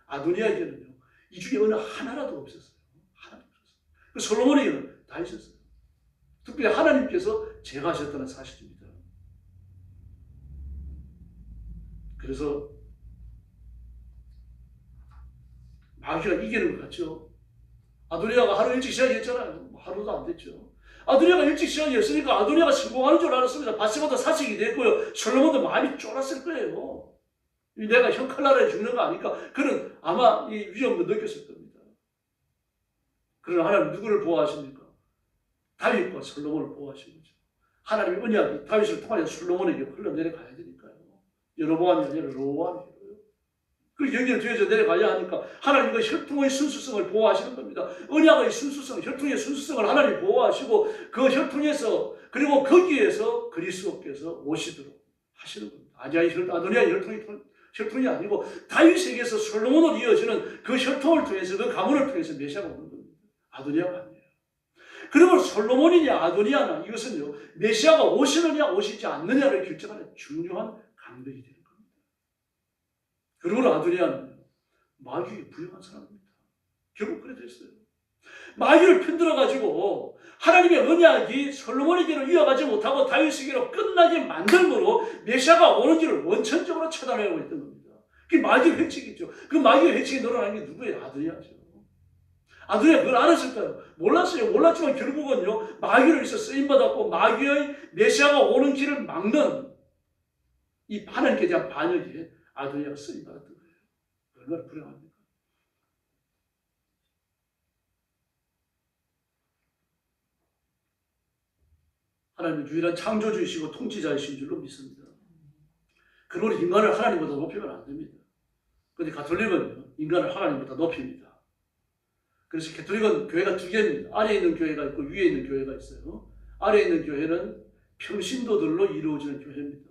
아도니아에게는요. 이 중에 어느 하나라도 없었어요. 하나도 없었어요. 그 솔로몬에게는 다 있었어요. 특별히 하나님께서 제거하셨다는 사실입니다. 그래서 마귀가 이기는 것 같죠. 아도니아가 하루 일찍 시작했잖아요. 하루도 안 됐죠. 아도니아가 일찍 시작했으니까 아도니아가 성공하는 줄 알았습니다. 바세바도 사직이 됐고요. 솔로몬도 마음이 쫄았을 거예요. 내가 형 칼날에 죽는 거 아니까 그는 아마 이 위험도 느꼈을 겁니다. 그러나 하나님 누구를 보호하십니까? 다윗과 솔로몬을 보호하신 거죠. 하나님의 언약이 다윗을 통하여 솔로몬에게 흘러내려가야 되니까요. 여로보암이 아니라 로보암이에요. 그 연결되어져 내려가야 하니까 하나님과 혈통의 순수성을 보호하시는 겁니다. 언약의 순수성, 혈통의 순수성을 하나님이 보호하시고 그 혈통에서 그리고 거기에서 그리스도께서 오시도록 하시는 겁니다. 아도니아의 혈통이 아니고 다윗에게서 솔로몬으로 이어지는 그 혈통을 통해서 그 가문을 통해서 메시아가 오는 겁니다. 아도니아가 아니에요. 그러면 솔로몬이냐 아도니아나 이것은요 메시아가 오시느냐 오시지 않느냐를 결정하는 중요한 강백이 되는 겁니다. 그러므로 아도니아는 마귀에게 부응한 사람입니다. 결국 그래 됐어요. 마귀를 편들어가지고 하나님의 언약이 솔로몬에게로 이어가지 못하고 다윗에게로 끝나게 만들므로 메시아가 오는지를 원천적으로 차단하고 있던 겁니다. 그게 마귀의 회칙이죠. 그 마귀의 회칙에 늘어난 게 누구예요? 아도니아죠. 아도니아 그걸 알았을까요? 몰랐어요. 몰랐지만 결국은요 마귀로 인해서 쓰임받았고 마귀의 메시아가 오는 길을 막는 이 하나님께 대한 반역에 아도니아가 쓰임받았던 거예요. 얼마나 불행합니까? 하나님은 유일한 창조주이시고 통치자이신 줄로 믿습니다. 그러므로 인간을 하나님보다 높이면 안 됩니다. 그런데 가톨릭은 인간을 하나님보다 높입니다. 그래서 가톨릭은 교회가 두 개입니다. 아래에 있는 교회가 있고 위에 있는 교회가 있어요. 아래에 있는 교회는 평신도들로 이루어지는 교회입니다.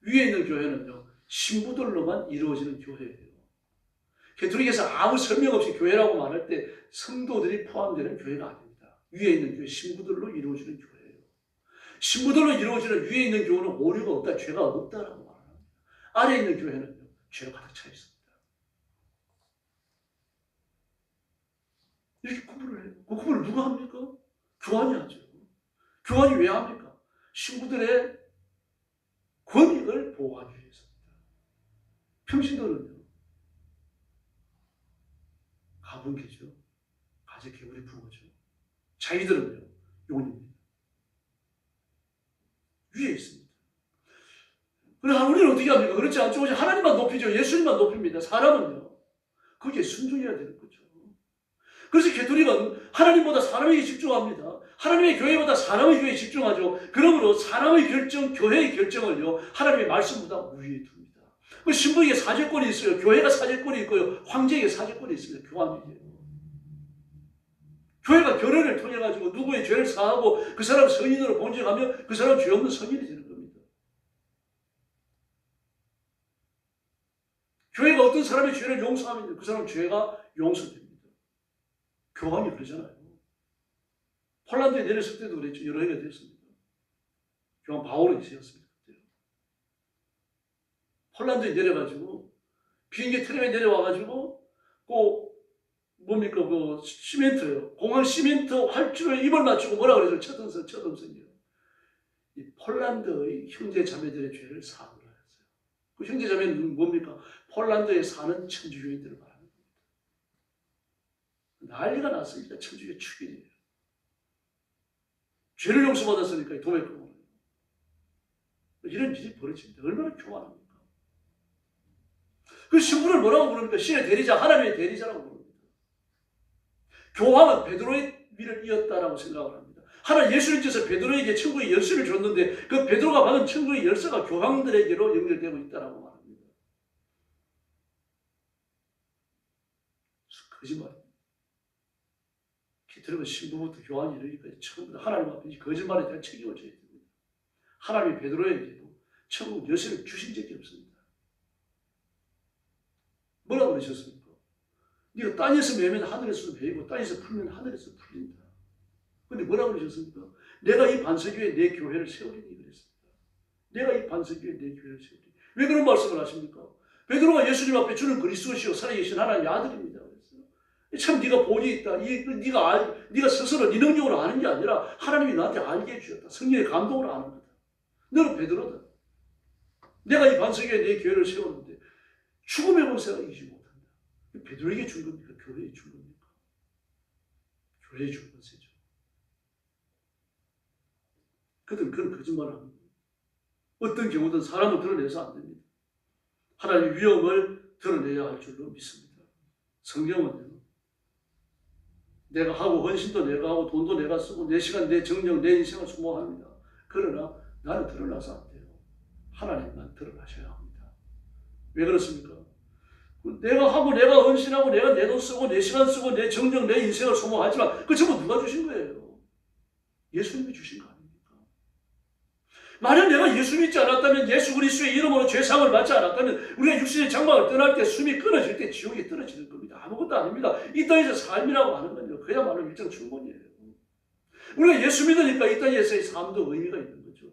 위에 있는 교회는요 신부들로만 이루어지는 교회예요. 가톨릭에서 아무 설명 없이 교회라고 말할 때 성도들이 포함되는 교회가 아닙니다. 위에 있는 교회 신부들로 이루어지는 교회예요. 신부들로 이루어지는 위에 있는 교회는 오류가 없다, 죄가 없다라고 말합니다. 아래에 있는 교회는요 죄가 가득 차 있습니다. 이렇게 구분을 해요. 그 구분을 누가 합니까? 교환이 하죠. 교환이 왜 합니까? 신부들의 권익을 보호하기 위해서입니다. 평신도는요 가분개죠. 가재 개구리 붕어죠. 자기들은요 용입니다. 위에 있습니다. 그럼 우리는 어떻게 합니까? 그렇지 않죠. 오직 하나님만 높이죠. 예수님만 높입니다. 사람은요. 거기에 순종해야 되는 거죠. 그래서 개토릭은 하나님보다 사람에게 집중합니다. 하나님의 교회보다 사람의 교회에 집중하죠. 그러므로 사람의 결정, 교회의 결정을요, 하나님의 말씀보다 우위에 둡니다. 그 신부에게 사제권이 있어요. 교회가 사제권이 있고요. 황제에게 사제권이 있습니다. 교황에게. 교회가 결혼을 통해 가지고 누구의 죄를 사하고 그 사람 성인으로 본직하면 그 사람 죄 없는 성인이 되는 겁니다. 교회가 어떤 사람의 죄를 용서하면 그 사람 죄가 용서됩니다. 교황이 그러잖아요. 폴란드에 내렸을 때도 그랬죠. 여러 해가 됐습니다. 교황 바울이 있었습니다. 폴란드에 내려가지고 비행기 트램에 내려와가지고 뭡니까 시멘트요. 공항 시멘트 활주로에 입을 맞추고 뭐라 그러죠? 첫음성이요. 이 폴란드의 형제 자매들의 죄를 사하라 했어요. 그 형제 자매는 뭡니까? 폴란드에 사는 천주교인들을 말하는 겁니다. 난리가 났습니다. 천주교 축일이에요. 죄를 용서받았으니까 도매금을. 이런 일이 벌어집니다. 얼마나 교만합니까? 그 신부를 뭐라고 부릅니까? 신의 대리자, 하나님의 대리자라고 부릅니다. 교황은 베드로의 위를 이었다라고 생각을 합니다. 하나님 예수님께서 베드로에게 천국의 열쇠를 줬는데 그 베드로가 받은 천국의 열쇠가 교황들에게로 연결되고 있다라고 말합니다. 거짓말입니다. 기트리고 신부부터 교황이 이르기까지 전부 다 하나님 앞에 이 거짓말에 대한 책임을 져야 됩니다. 하나님이 베드로에게도 천국 열쇠를 주신 적이 없습니다. 뭐라고 그러셨습니까? 네가 땅에서 매면 하늘에서 매이고 땅에서 풀면 하늘에서 풀린다. 그런데 뭐라고 그러셨습니까? 내가 이 반석 위에 내 교회를 세우리니 그랬습니다. 내가 이 반석 위에 내 교회를 세우리니. 왜 그런 말씀을 하십니까? 베드로가 예수님 앞에 주는 그리스도시요 살아계신 하나님의 아들입니다. 그랬어요. 참 네가 본이 있다. 네가 스스로 네 능력으로 아는 게 아니라 하나님이 나한테 알게 해주셨다. 성령의 감동으로 아는 거다. 너는 베드로다. 내가 이 반석 위에 내 교회를 세우는데 죽음의 권세가 이기지 못한다. 베드로에게 준 겁니까? 교회에 준 겁니까? 교회에 준 권세죠. 그들은 그런 거짓말을 하는 거예요. 어떤 경우든 사람을 드러내서 안 됩니다. 하나님의 위엄을 드러내야 할 줄로 믿습니다. 성경은요, 내가 하고 헌신도 내가 하고 돈도 내가 쓰고 내 시간, 내 정력, 내 인생을 소모합니다. 그러나 나는 드러나서 안 돼요. 하나님만 드러나셔야 합니다. 왜 그렇습니까? 내가 하고 내가 헌신하고 내가 내 돈 쓰고 내 시간 쓰고 내 정력, 내 인생을 소모하지만 그 전부 누가 주신 거예요? 예수님이 주신 거 아닙니까? 만약 내가 예수 믿지 않았다면, 예수 그리스도의 이름으로 죄상을 받지 않았다면 우리가 육신의 장막을 떠날 때, 숨이 끊어질 때 지옥에 떨어지는 겁니다. 아무것도 아닙니다. 이 땅에서 삶이라고 하는 건요, 그야말로 일정 충분이에요. 우리가 예수 믿으니까 이 땅에서의 삶도 의미가 있는 거죠.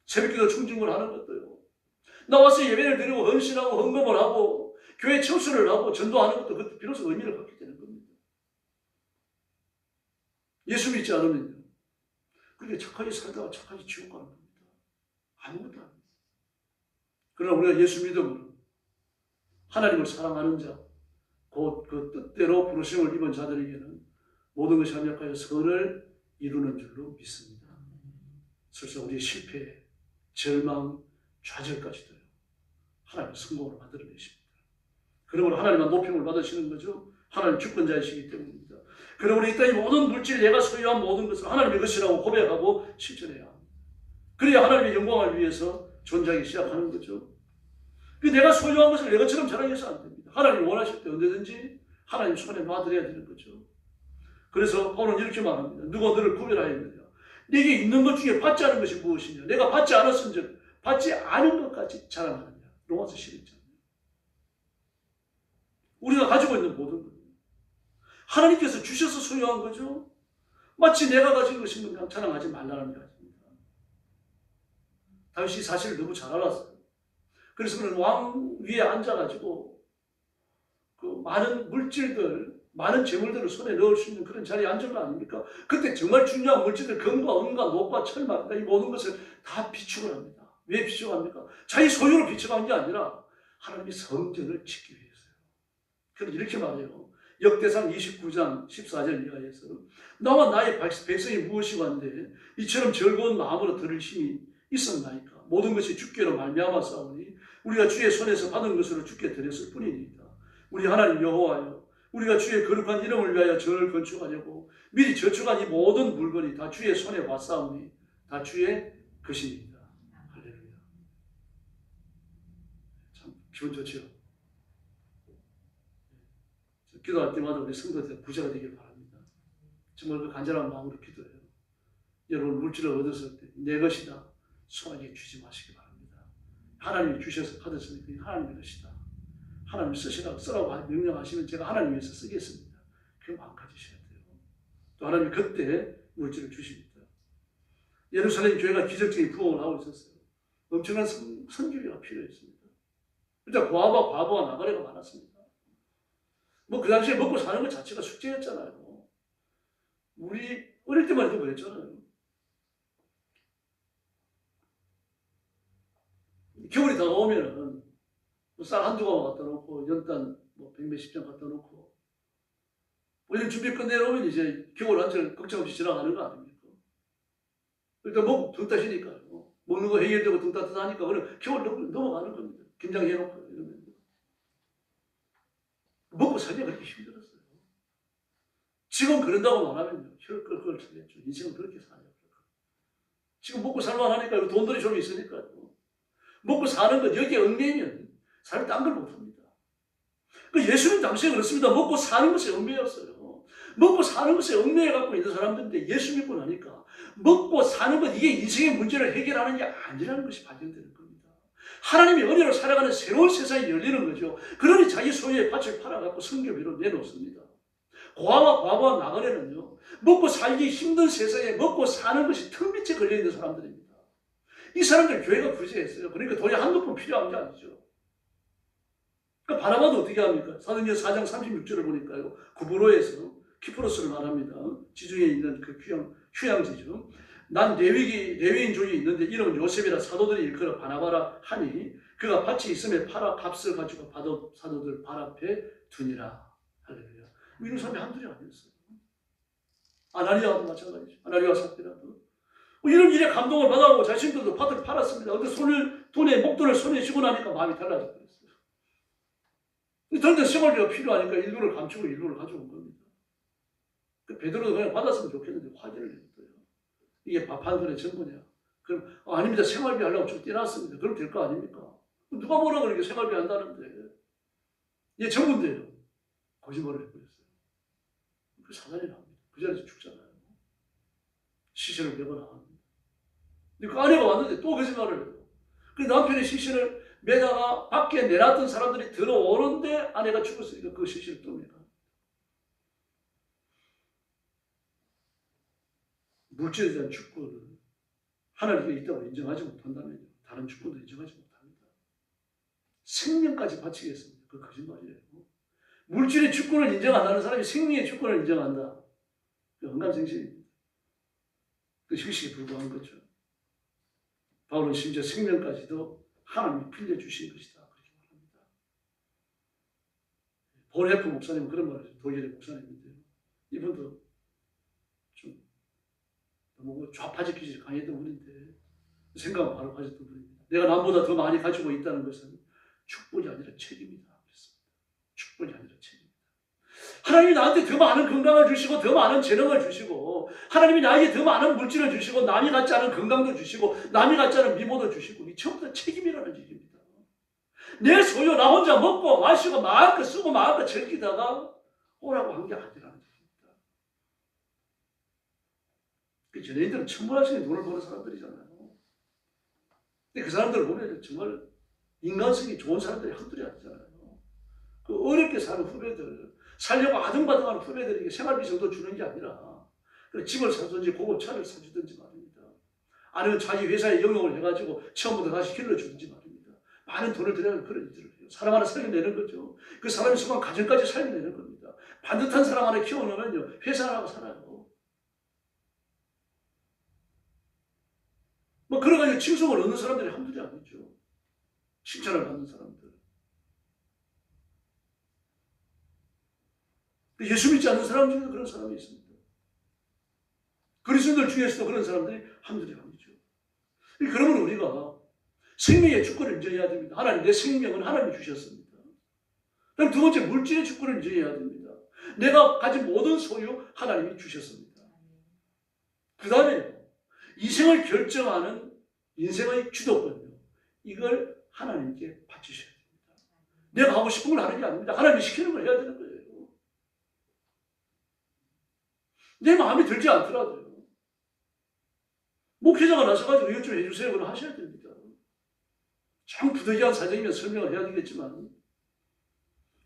새벽기도 청중을 하는 것도요, 나와서 예배를 드리고 헌신하고 헌금을 하고 교회 청소를 하고 전도하는 것도 그것도 비로소 의미를 갖게 되는 겁니다. 예수 믿지 않으면요, 그렇게 착하게 살다가 착하게 지옥 가는 겁니다. 아무것도 아닙니다. 그러나 우리가 예수 믿음으로 하나님을 사랑하는 자, 곧 그 뜻대로 부르심을 입은 자들에게는 모든 것이 합력하여 선을 이루는 줄로 믿습니다. 설사 우리의 실패, 절망, 좌절까지도요, 하나님의 성공으로 만들어내십니다. 그러므로 하나님만 높임을 받으시는 거죠. 하나님 주권자이시기 때문입니다. 그러므로 이 땅의 모든 물질, 내가 소유한 모든 것을 하나님의 것이라고 고백하고 실천해야 합니다. 그래야 하나님의 영광을 위해서 존재하기 시작하는 거죠. 내가 소유한 것을 내 것처럼 자랑해서 안 됩니다. 하나님이 원하실 때 언제든지 하나님 손에 놔드려야 되는 거죠. 그래서 바울은 이렇게 말합니다. 누가 너를 구별하였느냐? 네게 있는 것 중에 받지 않은 것이 무엇이냐? 내가 받지 않았은즉 받지 않은 것까지 자랑하느냐? 로마서 11장. 우리가 가지고 있는 모든 것, 하나님께서 주셔서 소유한 거죠. 마치 내가 가진 것인 것 자랑하지 말라는 가지입니다. 다윗이 사실을 너무 잘 알았어요. 그래서 그는 왕 위에 앉아가지고 그 많은 물질들, 많은 재물들을 손에 넣을 수 있는 그런 자리에 앉은 거 아닙니까? 그때 정말 중요한 물질들, 금과 은과 녹과 철마, 이 모든 것을 다 비축을 합니다. 왜 비축을 합니까? 자기 소유로 비축한 게 아니라 하나님의 성전을 짓기 위해서요. 그럼 이렇게 말해요. 역대상 29장 14절 이하에서 나와 나의 백성이 무엇이 관데 이처럼 즐거운 마음으로 들을 힘이 있었나이까? 모든 것이 주께로 말미암아 싸우니 우리가 주의 손에서 받은 것으로 주께 드렸을 뿐이니이다. 우리 하나님 여호와여, 우리가 주의 거룩한 이름을 위하여 전을 건축하려고 미리 저축한 이 모든 물건이 다 주의 손에 왔사오니 다 주의 것입니다. 할렐루야. 참 기분 좋죠. 기도할 때마다 우리 성도들 부자가 되길 바랍니다. 정말 그 간절한 마음으로 기도해요. 여러분 물질을 얻었을 때 내 것이다 손아귀에 주지 마시기 바랍니다. 하나님이 주셔서 받았으니까 하나님의 것이다. 하나님 쓰라고 명령하시면 제가 하나님 위해서 쓰겠습니다. 그 마음 가지셔야 돼요. 또 하나님이 그때 물질을 주십니다. 예루살렘 교회가 기적적인 부흥을 하고 있었어요. 엄청난 선교회가 필요했습니다. 일단 과부와 나가래가 많았습니다. 뭐 그 당시에 먹고 사는 것 자체가 숙제였잖아요. 우리 어릴 때만 해도 그랬잖아요. 겨울이 다가오면은 쌀 한두 가마 갖다 놓고 연단 뭐 100몇십 장 갖다 놓고 뭐 이런 준비 끝내놓으면 이제 겨울 한철 걱정 없이 지나가는 거 아닙니까? 일단 먹고 등 따시니까요. 먹는 거 해결되고 등 따뜻하니까 그럼 겨울 넘어가는 겁니다. 김장해놓고 이러면 먹고 살기가 그렇게 힘들었어요. 지금 그런다고 말하면요. 혈 끓 차겠죠. 인생은 그렇게 사냐. 지금 먹고 살만하니까 돈들이 좀 있으니까요. 먹고 사는 것 여기에 얽매이면 삶이 딴 걸 못합니다. 그 예수님 당시에 그렇습니다. 먹고 사는 것에 얽매였어요. 먹고 사는 것에 얽매여 갖고 있는 사람들인데 예수 믿고 나니까 먹고 사는 것 이게 인생의 문제를 해결하는 게 아니라는 것이 발견되는 겁니다. 하나님의 은혜로 살아가는 새로운 세상이 열리는 거죠. 그러니 자기 소유의 밭을 팔아갖고 성교비로 내놓습니다. 과부와 나그네는요, 먹고 살기 힘든 세상에 먹고 사는 것이 턱 밑에 걸려있는 사람들입니다. 이 사람들 교회가 부재했어요. 그러니까 돈이 한두 푼 필요한 게 아니죠. 그러니까 바나바도 어떻게 합니까? 사도행전 4장 36절을 보니까요, 구브로에서 키프로스를 말합니다. 지중해에 있는 그 휴양지죠. 난 레위인 종이 있는데 이름은 요셉이라 사도들이 일컬어 바나바라 하니 그가 밭이 있음에 팔아 값을 가지고 사도들 발 앞에 두니라. 할렐루야. 이런 사람이 한둘이 아니었어요. 아나니아도 마찬가지죠. 아나니아 삽비라도 이런 일에 감동을 받아오고 자신들도 밭을 팔았습니다. 근데 목돈을 손에 쥐고 나니까 마음이 달라져 버렸어요. 그런데 생활비가 필요하니까 일부를 감추고 일부를 가져온 겁니다. 베드로도 그냥 받았으면 좋겠는데 화제를 냈어요. 이게 밥 한 돈의 전부냐? 그럼 아닙니다. 생활비 하려고 좀 떼놨습니다. 그럼 될 거 아닙니까? 누가 뭐라 그러게 생활비 한다는데 이게 전부인데요. 거짓말을 해버렸어요. 그 사단이 나옵니다. 그 자리에서 죽잖아요. 시신을 메고 나갑니다. 근데 그 아내가 왔는데 또 거짓말을 해요. 그 남편의 시신을 매다가 밖에 내놨던 사람들이 들어오는데 아내가 죽었으니까 그 시신을 또 매가. 물질에 대한 축구를 하나님께 있다고 인정하지 못한다면 다른 축구도 인정하지 못합니다. 생명까지 바치겠습니다. 그 거짓말이에요. 물질의 축구를 인정 안 하는 사람이 생명의 축구를 인정한다. 그 헛간생신입니다. 그 형식에 불과한 거죠. 바울은 심지어 생명까지도 하나님이 빌려주신 것이다. 그렇게 말합니다. 보네프 목사님은 그런 말을 해요. 독일의 목사님인데요. 이분도 좀 너무 좌파적 강했던 분인데 생각은 바로 가졌던 분입니다. 내가 남보다 더 많이 가지고 있다는 것은 축복이 아니라 책임이다. 그랬습니다. 축복이 아니라 책임이다. 하나님이 나한테 더 많은 건강을 주시고 더 많은 재능을 주시고 하나님이 나에게 더 많은 물질을 주시고 남이 갖지 않은 건강도 주시고 남이 갖지 않은 미모도 주시고 이 전부 다 책임이라는 얘기입니다. 내 소유 나 혼자 먹고 마시고 마음껏 쓰고 마음껏 즐기다가 오라고 한 게 아니라는 얘기입니다. 그 전에들은 천문학적인 돈을 버는 사람들이잖아요. 근데 그 사람들을 보면 정말 인간성이 좋은 사람들이 한둘이 아니잖아요. 그 어렵게 사는 후배들, 살려고 아등바등하는 후배들에게 생활비 정도 주는 게 아니라 집을 사든지 고급차를 사주든지 말입니다. 아니면 자기 회사에 영역을 해가지고 처음부터 다시 길러주든지 말입니다. 많은 돈을 들여야 그런 일들을 해요. 사람 하나 살려내는 거죠. 그 사람이 수많은 가정까지 살려내는 겁니다. 반듯한 사람 하나 키워놓으면요 회사 하나 하고 살아요. 뭐 그래가지고 칭송을 얻는 사람들이 한둘이 아니죠. 칭찬을 받는 사람들. 예수 믿지 않는 사람 중에도 그런 사람이 있습니다. 그리스도인들 중에서도 그런 사람들이 한둘이 아니죠. 그러면 우리가 생명의 주권을 인정해야 됩니다. 하나님, 내 생명은 하나님이 주셨습니다. 그럼 두 번째, 물질의 주권을 인정해야 됩니다. 내가 가진 모든 소유 하나님이 주셨습니다. 그 다음에 이생을 결정하는 인생의 주도권요, 이걸 하나님께 바치셔야 됩니다. 내가 하고 싶은 걸 하는 게 아닙니다. 하나님이 시키는 걸 해야 되는 거예요. 내 마음에 들지 않더라도요, 목회자가 나서가지고 이것 좀 해주세요, 그럼 하셔야 됩니다. 참 부득이한 사정이면 설명을 해야 되겠지만,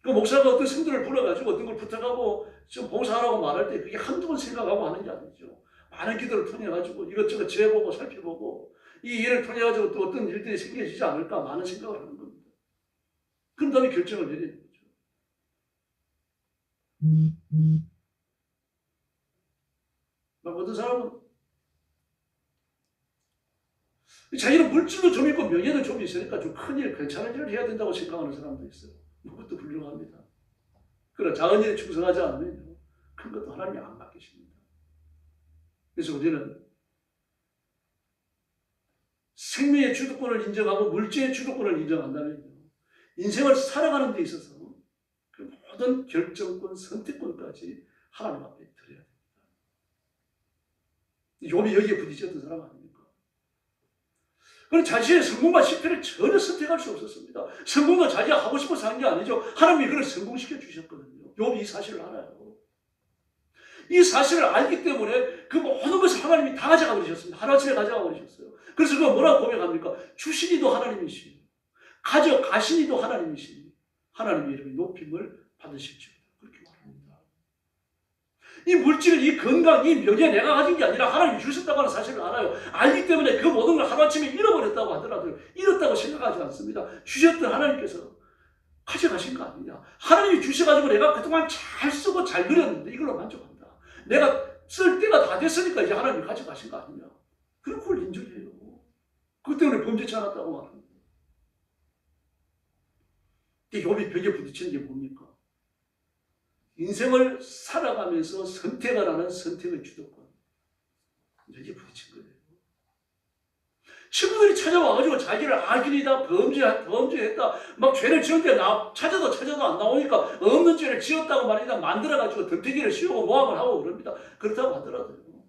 그 목사가 어떤 성도를 불러가지고 어떤 걸 부탁하고 좀 봉사하라고 말할 때 그게 한두 번 생각하고 하는 게 아니죠. 많은 기도를 통해가지고 이것저것 재보고 살펴보고 이 일을 통해가지고 또 어떤 일들이 생겨지지 않을까 많은 생각을 하는 겁니다. 그런 다음에 결정을 내리는 거죠. 막 어떤 사람은 자기는 물질도 좀 있고 명예도 좀 있으니까 좀 큰일, 괜찮은 일을 해야 된다고 생각하는 사람도 있어요. 그것도 훌륭합니다. 그러나 작은 일에 충성하지 않으면 큰 것도 하나님이 안 맡기십니다. 그래서 우리는 생명의 주도권을 인정하고 물질의 주도권을 인정한다면요, 인생을 살아가는 데 있어서 그 모든 결정권, 선택권까지 하나님 앞에 드려야 됩니다. 욥이 여기에 부딪혔던 사람 아닙니까? 그는 자신의 성공과 실패를 전혀 선택할 수 없었습니다. 성공도 자기가 하고 싶어서 한 게 아니죠. 하나님이 그를 성공시켜 주셨거든요. 욥이 이 사실을 알아요. 이 사실을 알기 때문에 그 모든 것을 하나님이 다 가져가 버리셨습니다. 하루아침에 가져가 버리셨어요. 그래서 그가 뭐라고 고백합니까? 주시니도 하나님이시니 가져가시니도 하나님이시니 하나님의 이름이 높임을 받으실지어다. 그렇게 말합니다. 이 물질, 이 건강, 이 명예 내가 가진 게 아니라 하나님이 주셨다고 하는 사실을 알아요. 알기 때문에 그 모든 걸 하루아침에 잃어버렸다고 하더라도 잃었다고 생각하지 않습니다. 주셨던 하나님께서 가져가신 거 아니냐. 하나님이 주셔가지고 내가 그동안 잘 쓰고 잘 그렸는데 이걸로 만족한다. 내가 쓸 때가 다 됐으니까 이제 하나님이 가져가신 거 아니냐. 그럼 그걸 인정해요. 그것 때문에 범죄치 않았다고 말합니다. 욥이 벽에 부딪히는 게 뭡니까? 인생을 살아가면서 선택을 하는 선택의 주도권. 여기에 부딪힌 거예요. 친구들이 찾아와가지고 자기를 악인이다, 범죄했다, 막 죄를 지었는데 찾아도 안 나오니까 없는 죄를 지었다고 말이다 만들어가지고 덤태기를 씌우고 모함을 하고 그럽니다. 그렇다고 하더라도요,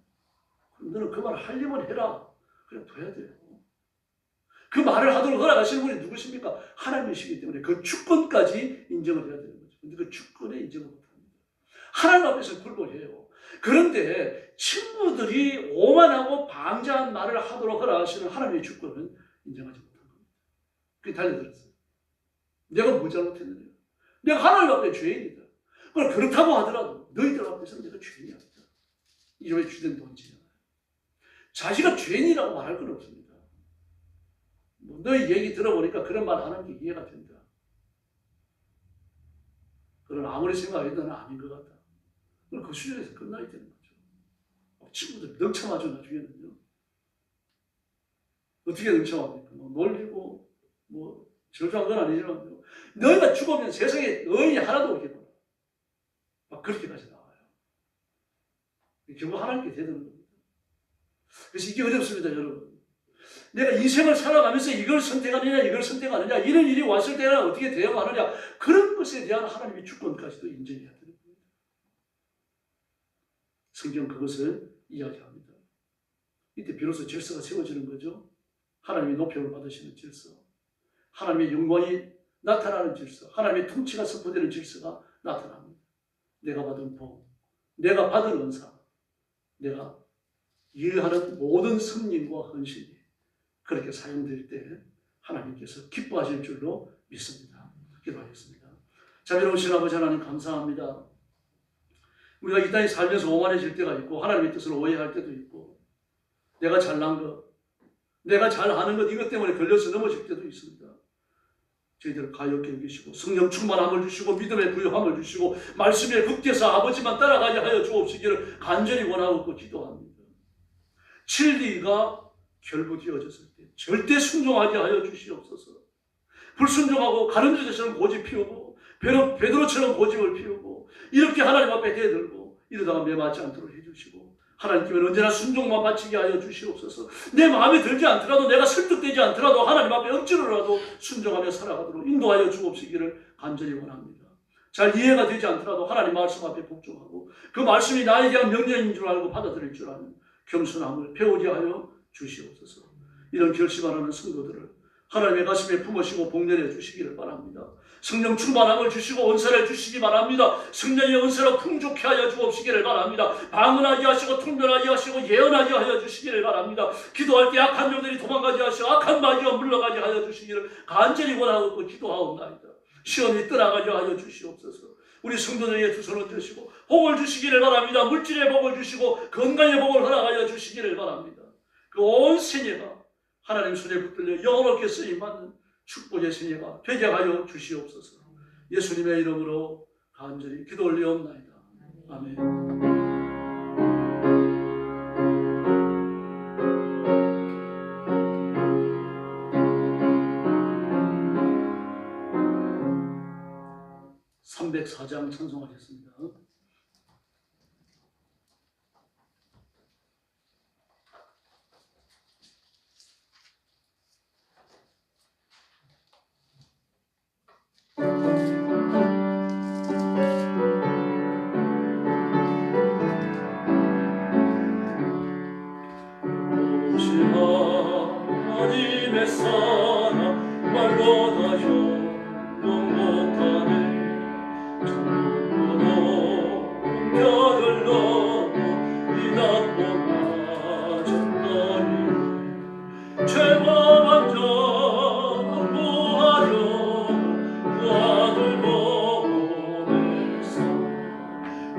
그럼 너는 그 말을 하려면 해라. 그냥 둬야 돼요. 그 말을 하도록 허락하시는 분이 누구십니까? 하나님이시기 때문에 그 주권까지 인정을 해야 되는 거죠. 근데 그 주권에 인정을 못합니다. 하나님 앞에서 굴복해요. 그런데 친구들이 오만하고 방자한 말을 하도록 허락하시는 하나님의 주권은 인정하지 못한 겁니다. 그게 달려들었어요. 내가 뭐 잘못했느냐? 내가 하나님 앞에 죄인이다. 그렇다고 하더라도 너희들 앞에서는 내가 죄인이 아니다. 이름의 주된 본질이잖아요. 자기가 죄인이라고 말할 건 없습니다. 뭐 너희 얘기 들어보니까 그런 말 하는 게 이해가 된다. 그러나 아무리 생각해도 난 아닌 것 같다. 그 수준에서 끝나야 되는 거죠. 친구들 능청하죠, 나중에는요. 어떻게 능청합니까? 놀리고, 저주한 건 아니지만, 너희가 죽으면 세상에 의인이 하나도 없겠구나. 막 그렇게까지 나와요. 결국 하나님께 대드는 겁니다. 그래서 이게 어렵습니다, 여러분. 내가 인생을 살아가면서 이걸 선택하느냐, 이걸 선택하느냐, 이런 일이 왔을 때는 어떻게 대응하느냐, 그런 것에 대한 하나님의 주권까지도 인정해야 되는 겁니다. 성경 그것을 이야기합니다. 이때 비로소 질서가 세워지는 거죠. 하나님의 높임을 받으시는 질서, 하나님의 영광이 나타나는 질서, 하나님의 통치가 선포되는 질서가 나타납니다. 내가 받은 복, 내가 받은 은사, 내가 일하는 모든 성령과 헌신이 그렇게 사용될 때 하나님께서 기뻐하실 줄로 믿습니다. 기도하겠습니다. 자비로우신 아버지 하나님 감사합니다. 우리가 이 땅에 살면서 오만해질 때가 있고 하나님의 뜻을 오해할 때도 있고 내가 잘난 것, 내가 잘하는 것 이것 때문에 걸려서 넘어질 때도 있습니다. 저희들을 가볍게 여기시고 성령 충만함을 주시고 믿음의 부요함을 주시고 말씀에 굳게서 아버지만 따라가게 하여 주옵시기를 간절히 원하고 기도합니다. 진리가 결부되어졌을 때 절대 순종하게 하여 주시옵소서. 불순종하고 가룟유다처럼 고집 피우고 베드로처럼 고집을 피우고 이렇게 하나님 앞에 대들고 이러다가 매맞지 않도록 해주시고 하나님께는 언제나 순종만 바치게 하여 주시옵소서. 내 마음에 들지 않더라도, 내가 설득되지 않더라도 하나님 앞에 억지로라도 순종하며 살아가도록 인도하여 주옵시기를 간절히 원합니다. 잘 이해가 되지 않더라도 하나님 말씀 앞에 복종하고 그 말씀이 나에게 한 명령인 줄 알고 받아들일 줄 아는 겸손함을 배우게 하여 주시옵소서. 이런 결심하는 성도들을 하나님의 가슴에 품으시고 복내려 주시기를 바랍니다. 성령 충만함을 주시고 은사를 주시기 바랍니다. 성령의 은사로 풍족케 하여 주옵시기를 바랍니다. 방언하게 하시고 통변하게 하시고 예언하게 하여 주시기를 바랍니다. 기도할 때 악한 영들이 도망가게 하시고 악한 마귀가 물러가게 하여 주시기를 간절히 원하고 기도하옵나이다. 시험이 떠나가게 하여 주시옵소서. 우리 성도들에게 두 손을 드시고 복을 주시기를 바랍니다. 물질의 복을 주시고 건강의 복을 허락하여 주시기를 바랍니다. 그 온 생애가 하나님 손에 붙들려 영원하게 쓰임받는 축복의 생애가 되게 하여 주시옵소서. 예수님의 이름으로 간절히 기도 올리옵나이다. 아멘. (304장) 찬송하겠습니다. 하나님의 사랑 말로 다 형용 못하네. 전부로 별을 넘어 이 나쁜 낮은 거리 죄와 완전 구하려 그 아들 보내사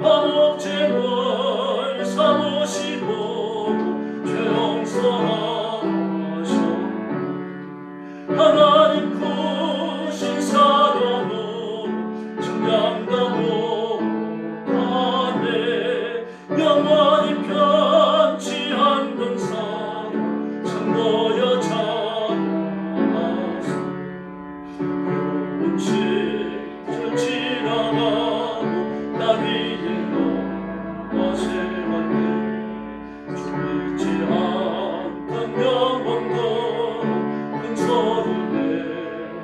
감옥 죄를 삼으시고 죄 용서하셔 하나님 크신 사랑은 증량다 못하네. 영원히 편치 않는 사랑 성도여 찬양하소. 온 시절 지나가고 나 위에 넘어세갈 때 죽지 않던 영혼도 큰 소리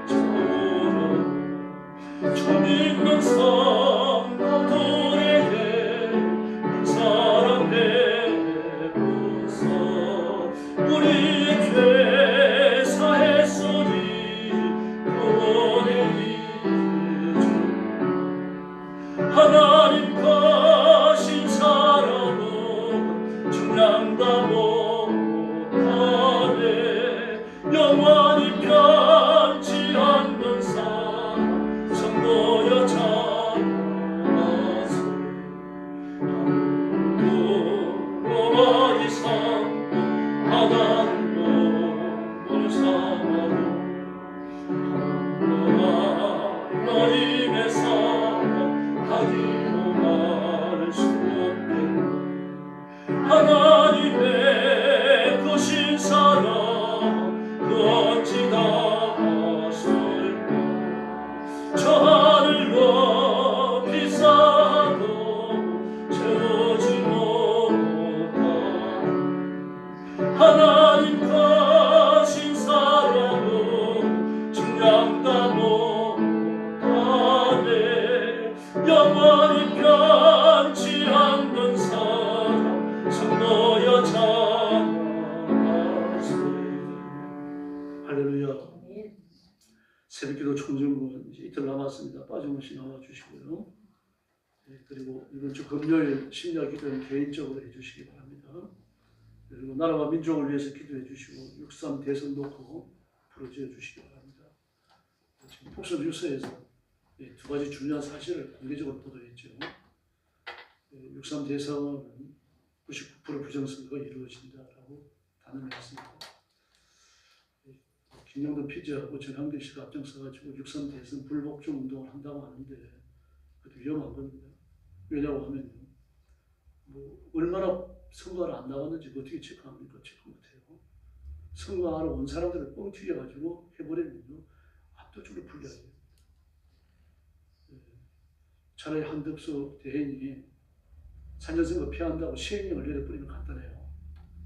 외쳐오라. 주 믿는 성도들에게 큰 사랑 베푸소. 우리의 죄 사했으니 그원의 이주 하나님 가신 사랑은 증량다 못하네. 영원히 편치 않는 사랑 성도여 찬양하소. 하늘로 많이 삼고 바다를 몸을 삼아도 하나님의 사랑 가지고 말 수 없겠네. 하나님의 크신 사랑 그 어찌 다 하실까. 저 하늘 높이 쌓아도 채우지 못한 하나님 가신 사랑은 증량다 못하네. 영원히 편치 않는 사랑 성도여 찬양하세. 할렐루야. 새벽기도 청정군 이제 이틀 남았습니다. 빠짐없이 나와주시고요. 그리고 이번 주 금요일 심야 기도는 개인적으로 해주시기 바랍니다. 그리고 나라와 민족을 위해서 기도해 주시고 6.3 대선 놓고 부르짖어 주시기 바랍니다. 지금 폭설 뉴스에서 두 가지 중요한 사실을 공개적으로 보도했죠. 6.3 대선은 99% 부정선거가 이루어진다라고 단언했습니다. 김영도 피지하고 전한길 씨가 앞장서가지고 6.3 대선 불복종 운동을 한다고 하는데 그것도 위험한 겁니다. 왜냐고 하면 얼마나 선거를 안 나왔는지 어떻게 체크합니까? 체크 못해요. 선거하러 온 사람들을 뻥 튀겨가지고 해버리면요 압도적으로 불리해요. 차라리 한덕수 대행이 3년 선거 피한다고 시행령을 내려버리면 간단해요.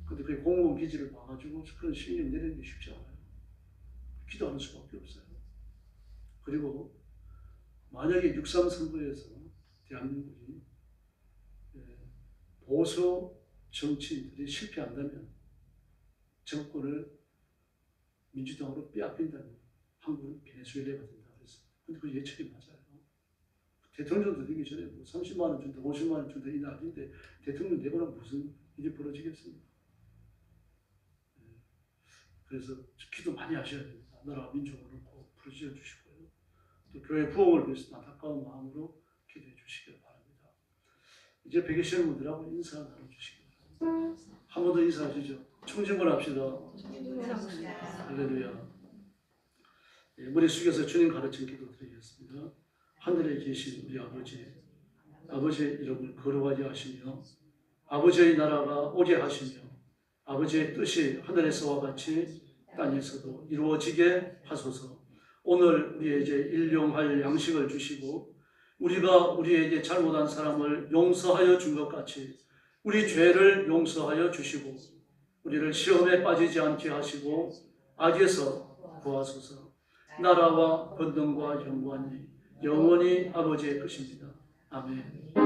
근데 그게 공무원 기지를 봐가지고 그런 시행령 내리는 게 쉽지 않아요. 기도하는 수밖에 없어요. 그리고 만약에 6.3 선거에서 대한민국이 보수 정치인들이 실패한다면 정권을 민주당으로 빼앗긴다면 한국은 베네수엘라가 된다 그랬습니다. 근데 그 예측이 맞아요. 대통령도 되기 전에 뭐 30만 원 준다, 50만 원 준다 이 난리인데 대통령 되거나 무슨 일이 벌어지겠습니까? 그래서 기도 많이 하셔야 됩니다. 나라와 민족을 꼭 부르짖어 주시고요. 또 교회 부흥을 위해서 안타까운 마음으로 기도해 주시길 바랍니다. 이제 뵙기 싫은 분들하고 인사 나눠주시기 바랍니다. 한 번 더 인사하시죠. 청진문 합시다. 할렐루야. 머리 숙여서 주님 가르친 기도 드리겠습니다. 하늘에 계신 우리 아버지, 아버지의 이름을 거룩하게 하시며 아버지의 나라가 오게 하시며 아버지의 뜻이 하늘에서와 같이 땅에서도 이루어지게 하소서. 오늘 우리에게 일용할 양식을 주시고 우리가 우리에게 잘못한 사람을 용서하여 준 것 같이 우리 죄를 용서하여 주시고 우리를 시험에 빠지지 않게 하시고 악에서 구하소서. 나라와 권능과 영광이 영원히 아버지의 것입니다. 아멘.